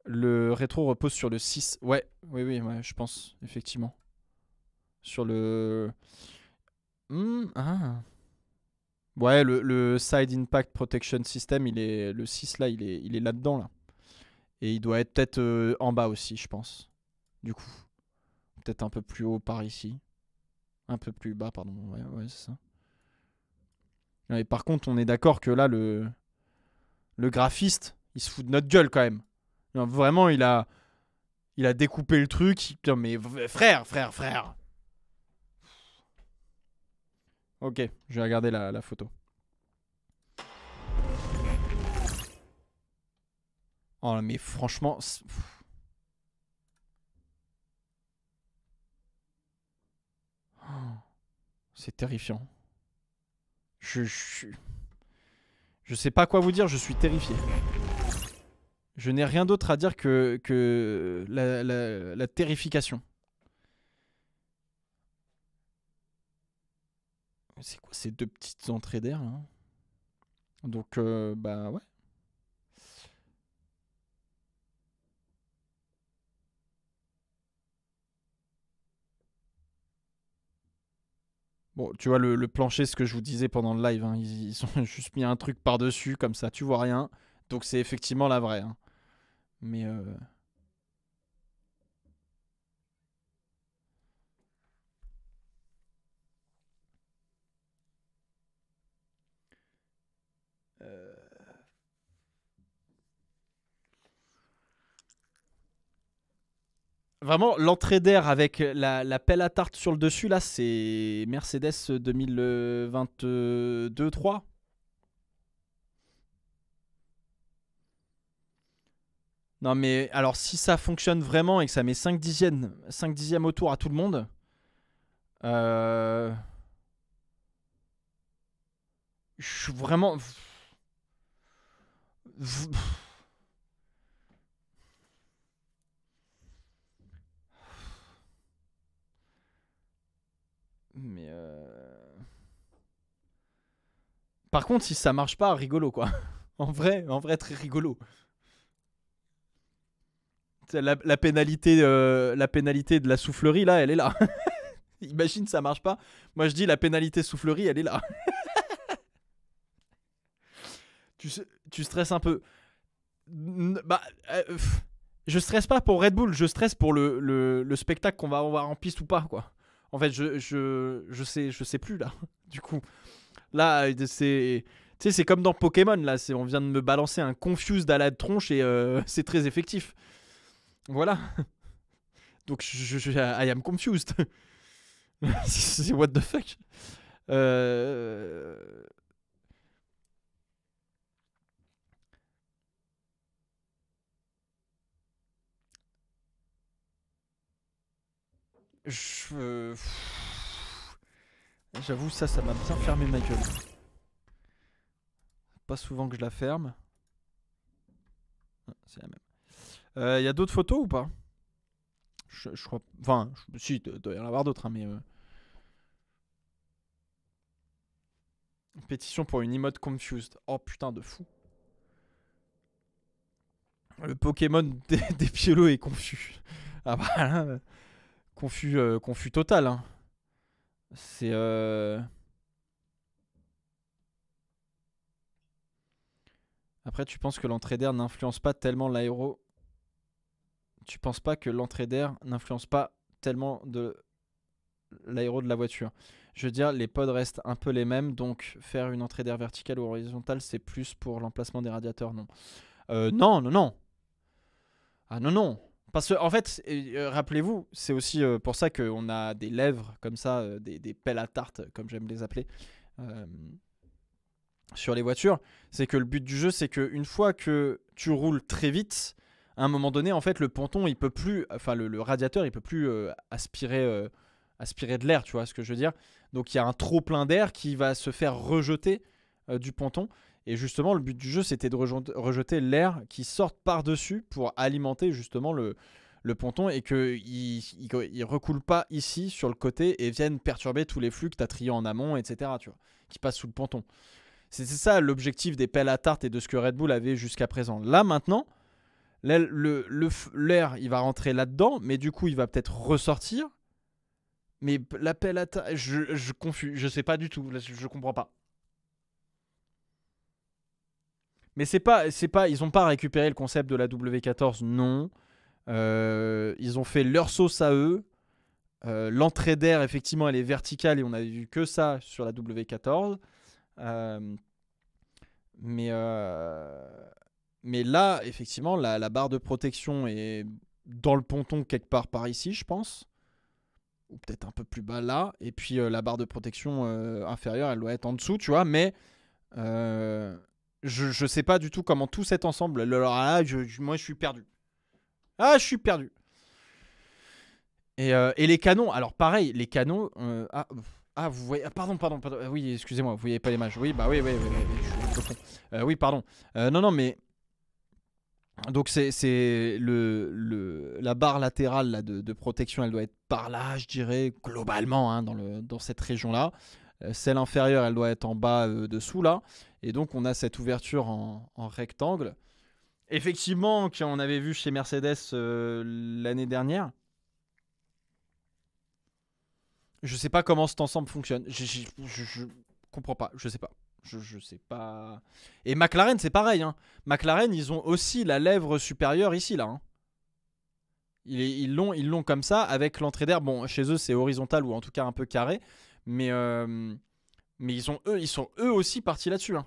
Le rétro repose sur le 6. Ouais, oui, je pense, effectivement. Sur le... ah. Ouais, le Side Impact Protection System, le 6 là, il est là-dedans là. Et il doit être peut-être en bas aussi, je pense. Du coup. Peut-être un peu plus haut par ici. Un peu plus bas, pardon. Ouais, c'est ça. Et par contre, on est d'accord que là, le graphiste, il se fout de notre gueule quand même. Vraiment, il a découpé le truc. Mais frère. Ok, je vais regarder la photo. Oh mais franchement... C'est terrifiant. Je Je sais pas quoi vous dire, je suis terrifié. Je n'ai rien d'autre à dire que la terrification. C'est quoi ces 2 petites entrées d'air là? Donc, bah ouais. Bon, tu vois, le plancher, ce que je vous disais pendant le live, hein, ils ont juste mis un truc par-dessus, comme ça, tu vois rien. Donc c'est effectivement la vraie. Hein. Mais... Vraiment, l'entrée d'air avec la pelle à tarte sur le dessus, là, c'est Mercedes 2022-3. Non, mais alors, si ça fonctionne vraiment et que ça met 5 dixièmes autour à tout le monde, je suis vraiment... Mais par contre, si ça marche pas, rigolo quoi. en vrai, très rigolo. La pénalité de la soufflerie là, elle est là. Imagine ça marche pas. Moi je dis la pénalité soufflerie, elle est là. tu stresses un peu. Bah, je stresse pas pour Red Bull, je stresse pour le spectacle qu'on va avoir en piste ou pas quoi. En fait, je sais plus là. Du coup, là, c'est comme dans Pokémon là. On vient de me balancer un Confused à la tronche et c'est très effectif. Voilà. Donc, I am confused. C'est what the fuck. J'avoue, ça m'a bien fermé ma gueule. Pas souvent que je la ferme. C'est la même. Y a d'autres photos ou pas? Je crois... Enfin, si, il doit y en avoir d'autres, hein, mais... Pétition pour une emote confused. Oh putain de fou. Le Pokémon des Piolo est confus. Ah bah là... confus total. Hein. C'est... Après, tu penses que l'entrée d'air n'influence pas tellement l'aéro... Tu penses pas que l'entrée d'air n'influence pas tellement de l'aéro de la voiture? Je veux dire, les pods restent un peu les mêmes, donc faire une entrée d'air verticale ou horizontale, c'est plus pour l'emplacement des radiateurs, non. Non. Ah non. Parce que, en fait, rappelez-vous, c'est aussi pour ça qu'on a des lèvres comme ça, des pelles à tarte, comme j'aime les appeler, sur les voitures. C'est que le but du jeu, c'est qu'une fois que tu roules très vite, à un moment donné, en fait, le ponton, il peut plus, enfin, le radiateur, il peut plus aspirer de l'air, tu vois ce que je veux dire. Donc, il y a un trop plein d'air qui va se faire rejeter du ponton. Et justement, le but du jeu, c'était de rejeter l'air qui sorte par-dessus pour alimenter justement le ponton et qu'il ne recoule pas ici sur le côté et vienne perturber tous les flux que tu as triés en amont, etc. Tu vois, qui passent sous le ponton. C'est ça l'objectif des pelles à tarte et de ce que Red Bull avait jusqu'à présent. Là, maintenant, l'air, il va rentrer là-dedans, mais du coup, il va peut-être ressortir. Mais la pelle à tarte, je sais pas du tout, je comprends pas. Mais c'est pas, ils ont pas récupéré le concept de la W14, non. Ils ont fait leur sauce à eux. L'entrée d'air, effectivement, elle est verticale et on a vu que ça sur la W14. Mais là, effectivement, la barre de protection est dans le ponton quelque part par ici, je pense. Ou peut-être un peu plus bas là. Et puis la barre de protection inférieure, elle doit être en dessous, tu vois. Mais je sais pas du tout comment tout cet ensemble. Alors là, moi, je suis perdu. Ah, je suis perdu. Et les canons, alors pareil, les canons... Ah, vous voyez. Pardon. Oui, excusez-moi, vous voyez pas l'image. Oui, bah oui, je suis un peu con. Oui, pardon. Non, mais. Donc, c'est la barre latérale là, de protection, elle doit être par là, je dirais, globalement, hein, dans cette région-là. Celle inférieure, elle doit être en bas, dessous, là. Et donc, on a cette ouverture en rectangle. Effectivement, qu'on avait vu chez Mercedes l'année dernière. Je sais pas comment cet ensemble fonctionne. Je comprends pas. Je sais pas. Je sais pas. Et McLaren, c'est pareil. Hein. McLaren, ils ont aussi la lèvre supérieure ici, là. Hein. Ils l'ont comme ça avec l'entrée d'air. Bon, chez eux, c'est horizontal ou en tout cas un peu carré. Mais ils sont eux aussi partis là-dessus. Hein.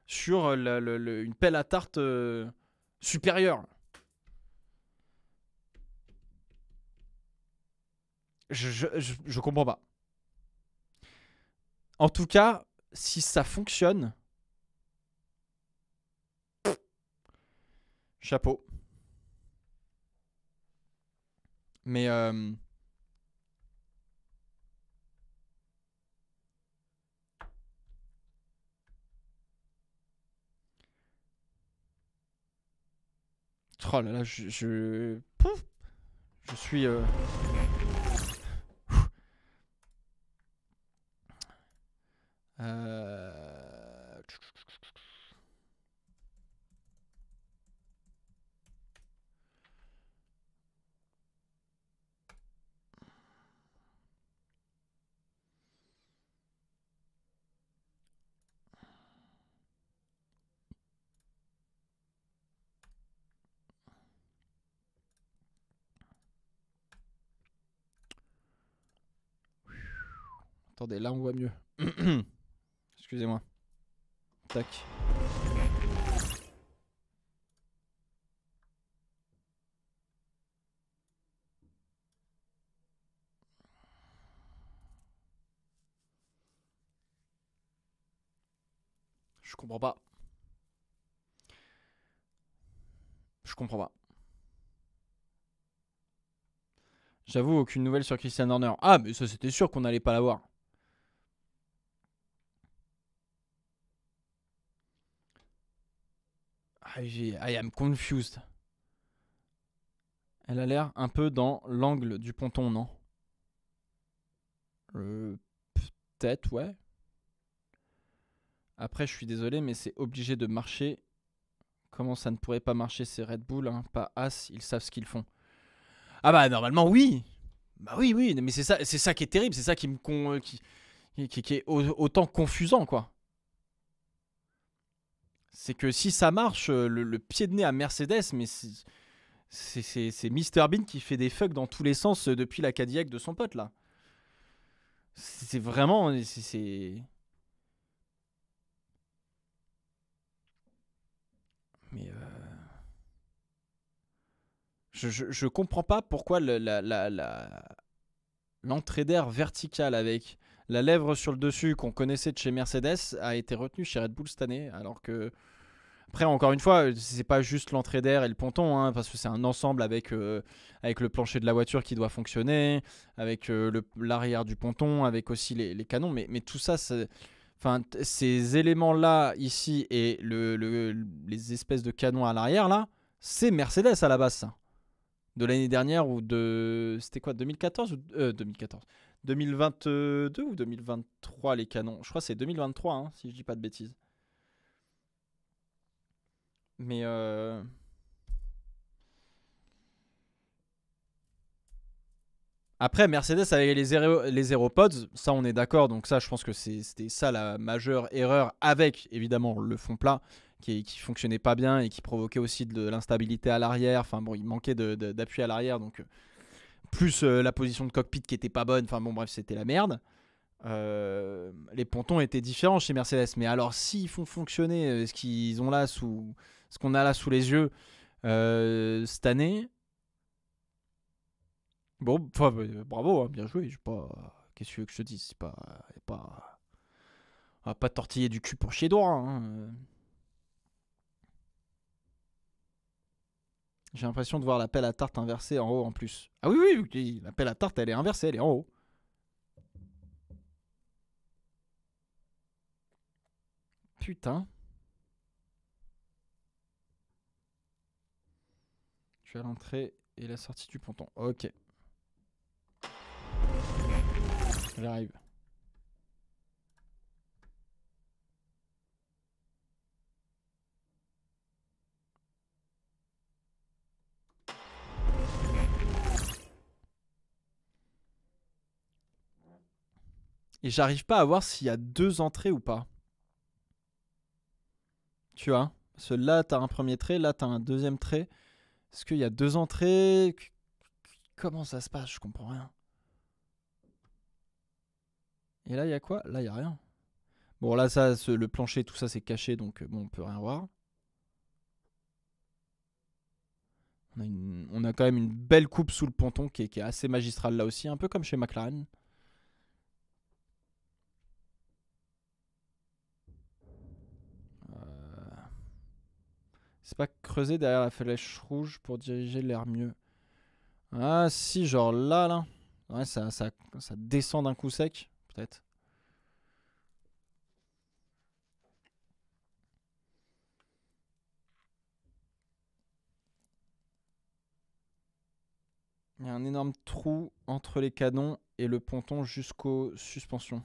Sur une pelle à tarte supérieure. Je comprends pas. En tout cas, si ça fonctionne, chapeau. Mais oh là là, je suis attendez, là on voit mieux. Excusez-moi. Tac. Je comprends pas. Je comprends pas. J'avoue, aucune nouvelle sur Christian Horner. Ah, mais ça c'était sûr qu'on n'allait pas l'avoir. I am confused. Elle a l'air un peu dans l'angle du ponton, non? Peut-être, ouais. Après, je suis désolé, mais c'est obligé de marcher. Comment ça ne pourrait pas marcher? C'est Red Bull, hein, pas As, ils savent ce qu'ils font. Ah bah normalement oui. Bah oui, mais c'est ça qui est terrible, c'est ça qui est autant confusant, quoi. C'est que si ça marche, le pied de nez à Mercedes, mais c'est Mr Bean qui fait des fucks dans tous les sens depuis la Cadillac de son pote, là. C'est vraiment... Mais... Je comprends pas pourquoi l'entrée d'air verticale avec la lèvre sur le dessus qu'on connaissait de chez Mercedes a été retenue chez Red Bull cette année, alors que... Après, encore une fois, c'est pas juste l'entrée d'air et le ponton, hein, parce que c'est un ensemble avec le plancher de la voiture qui doit fonctionner, avec l'arrière du ponton, avec aussi les canons. Mais tout ça, ces éléments-là, ici, et les espèces de canons à l'arrière, là, c'est Mercedes à la base, ça. De l'année dernière ou de... C'était quoi, 2014 ou 2014 2022 ou 2023, les canons? Je crois que c'est 2023, hein, si je dis pas de bêtises. Mais après, Mercedes avec les AeroPods, ça on est d'accord. Donc ça, je pense que c'était ça la majeure erreur, avec évidemment le fond plat qui fonctionnait pas bien et qui provoquait aussi de l'instabilité à l'arrière. Enfin bon, il manquait d'appui à l'arrière, donc plus la position de cockpit qui était pas bonne. Enfin bon, bref, c'était la merde. Les pontons étaient différents chez Mercedes, mais alors s'ils font fonctionner ce qu'ils ont là ce qu'on a là sous les yeux cette année, bon, bravo, hein, bien joué. Qu'est-ce que tu veux que je te dise? On va pas tortiller du cul pour chier droit. Hein. J'ai l'impression de voir la pelle à tarte inversée en haut en plus. Ah oui, la pelle à tarte elle est inversée, elle est en haut. putain. Je suis à l'entrée et la sortie du ponton. Ok. J'arrive. Et j'arrive pas à voir s'il y a 2 entrées ou pas. Tu vois, parce que là t'as un premier trait, là t'as un deuxième trait. Est-ce qu'il y a 2 entrées? Comment ça se passe? Je comprends rien. Et là il y a quoi? Là il y a rien. Bon là ça, le plancher tout ça c'est caché donc bon on peut rien voir. On a quand même une belle coupe sous le ponton qui est assez magistrale là aussi, un peu comme chez McLaren. C'est pas creuser derrière la flèche rouge pour diriger l'air mieux. Ah si, genre là. Ouais, ça descend d'un coup sec, peut-être. Il y a un énorme trou entre les canons et le ponton jusqu'aux suspensions.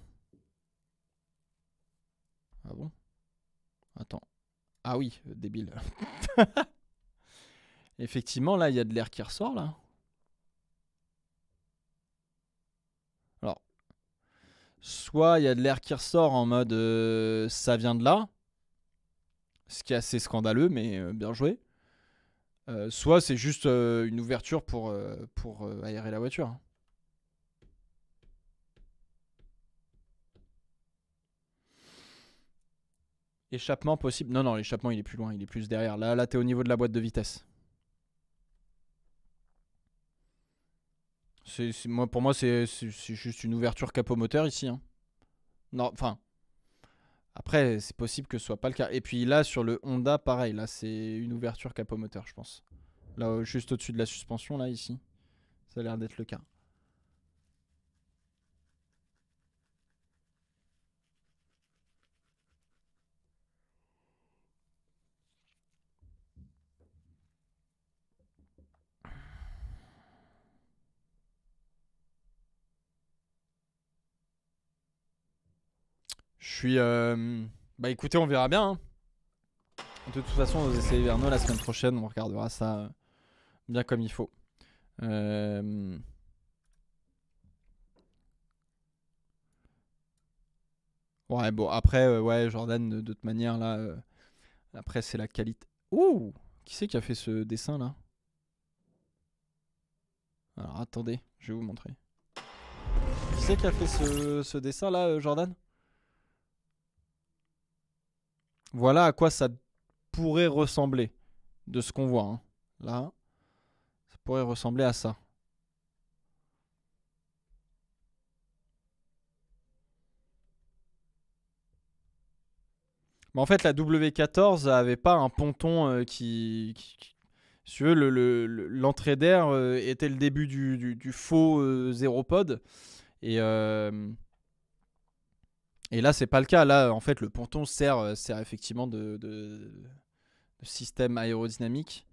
Ah bon? Attends. Ah oui, débile. Effectivement, là, il y a de l'air qui ressort, là. Alors, soit il y a de l'air qui ressort en mode ça vient de là, ce qui est assez scandaleux, mais bien joué. Soit c'est juste une ouverture pour aérer la voiture. Échappement possible. Non, l'échappement il est plus loin, il est plus derrière. Là t'es au niveau de la boîte de vitesse. Pour moi, c'est juste une ouverture capot moteur ici. Hein. Non, enfin. Après, c'est possible que ce soit pas le cas. Et puis là, sur le Honda, pareil. Là, c'est une ouverture capot moteur, je pense. Là, juste au-dessus de la suspension, là, ici. Ça a l'air d'être le cas. Je suis... Bah écoutez, on verra bien. Hein. De toute façon, aux essais hivernaux, la semaine prochaine, on regardera ça bien comme il faut. Ouais, bon, après, ouais, Jordan, de toute manière, là... Après, c'est la qualité... Ouh! Qui c'est qui a fait ce dessin, là? Alors, attendez, je vais vous montrer. Qui c'est qui a fait ce dessin, là, Jordan? Voilà à quoi ça pourrait ressembler de ce qu'on voit. Hein. Là, ça pourrait ressembler à ça. Mais en fait, la W14 avait pas un ponton si tu veux, l'entrée d'air était le début du faux zéro pod. Et là, c'est pas le cas. Là, en fait, le ponton sert effectivement de système aérodynamique.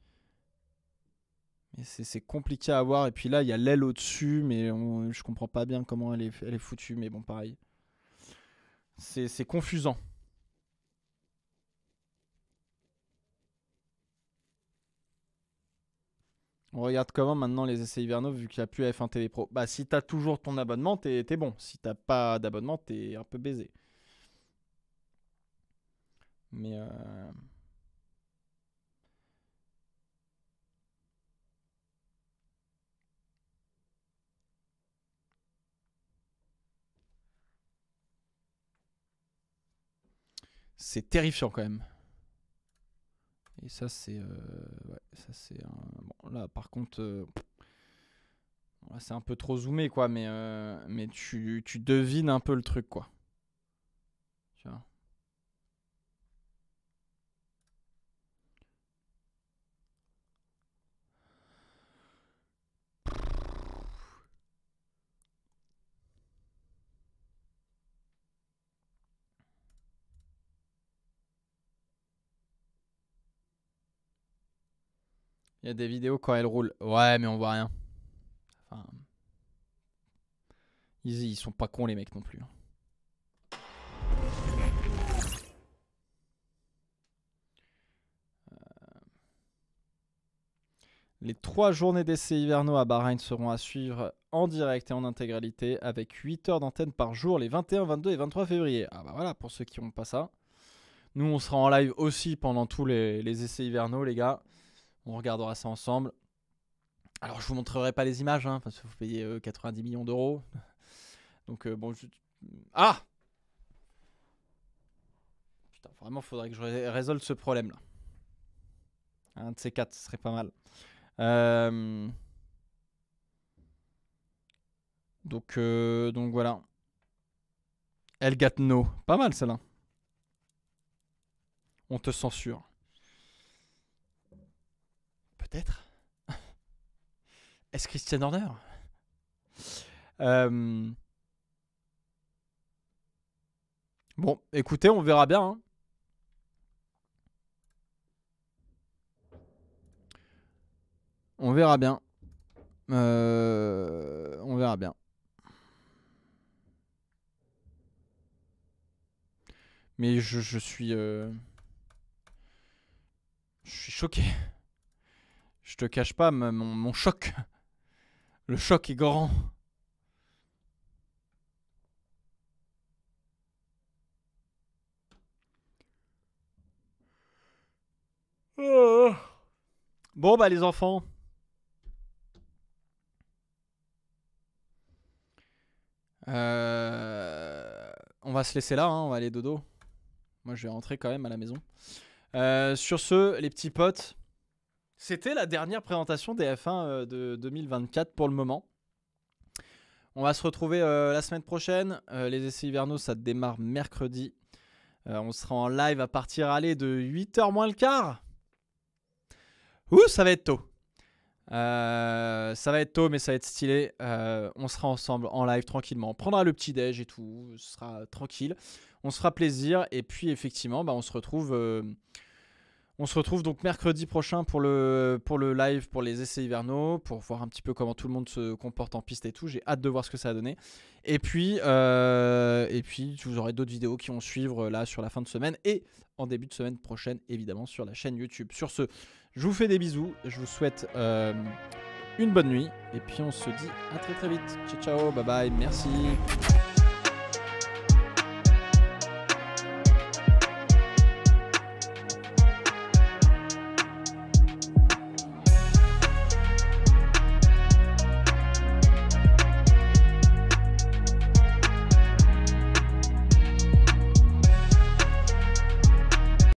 Mais c'est compliqué à voir. Et puis là, il y a l'aile au-dessus, mais je comprends pas bien comment elle est foutue. Mais bon, pareil. C'est confusant. On regarde comment maintenant les essais hivernaux vu qu'il n'y a plus F1 TV Pro. Bah si t'as toujours ton abonnement, t'es bon. Si t'as pas d'abonnement, t'es un peu baisé. Mais c'est terrifiant quand même. Et ça c'est ouais, ça c'est bon là par contre c'est un peu trop zoomé quoi, mais tu devines un peu le truc quoi. Tu vois. Il y a des vidéos quand elle roule. Ouais, mais on voit rien. Enfin, ils sont pas cons les mecs non plus. Les 3 journées d'essais hivernaux à Bahreïn seront à suivre en direct et en intégralité avec 8 heures d'antenne par jour les 21, 22 et 23 février. Ah bah voilà, pour ceux qui n'ont pas ça. Nous, on sera en live aussi pendant tous les essais hivernaux, les gars. On regardera ça ensemble. Alors, je vous montrerai pas les images, hein, parce que vous payez 90 millions d'euros. Donc, bon... Ah! Putain, vraiment, faudrait que je résolve ce problème-là. Un de ces 4, ce serait pas mal. Donc voilà. El Gatno. Pas mal celle-là. On te censure. Peut-être. Est-ce Christian Horner? Bon, écoutez, on verra bien. Hein. On verra bien. On verra bien. Mais je suis choqué. Je te cache pas mon choc. Le choc est grand. Bon bah les enfants. On va se laisser là, hein, on va aller dodo. Moi je vais rentrer quand même à la maison. Sur ce, les petits potes, c'était la dernière présentation des F1 de 2024 pour le moment. On va se retrouver la semaine prochaine. Les essais hivernaux, ça démarre mercredi. On sera en live à partir de 8h moins le quart. Ouh, ça va être tôt. Ça va être tôt, mais ça va être stylé. On sera ensemble en live tranquillement. On prendra le petit déj et tout. Ce sera tranquille. On se fera plaisir. Et puis effectivement, bah, on se retrouve donc mercredi prochain pour le live, pour les essais hivernaux, pour voir un petit peu comment tout le monde se comporte en piste et tout. J'ai hâte de voir ce que ça va donner. Et puis vous aurez d'autres vidéos qui vont suivre là sur la fin de semaine et en début de semaine prochaine, évidemment, sur la chaîne YouTube. Sur ce, je vous fais des bisous. Je vous souhaite une bonne nuit. Et puis on se dit à très très vite. Ciao, ciao, bye bye, merci.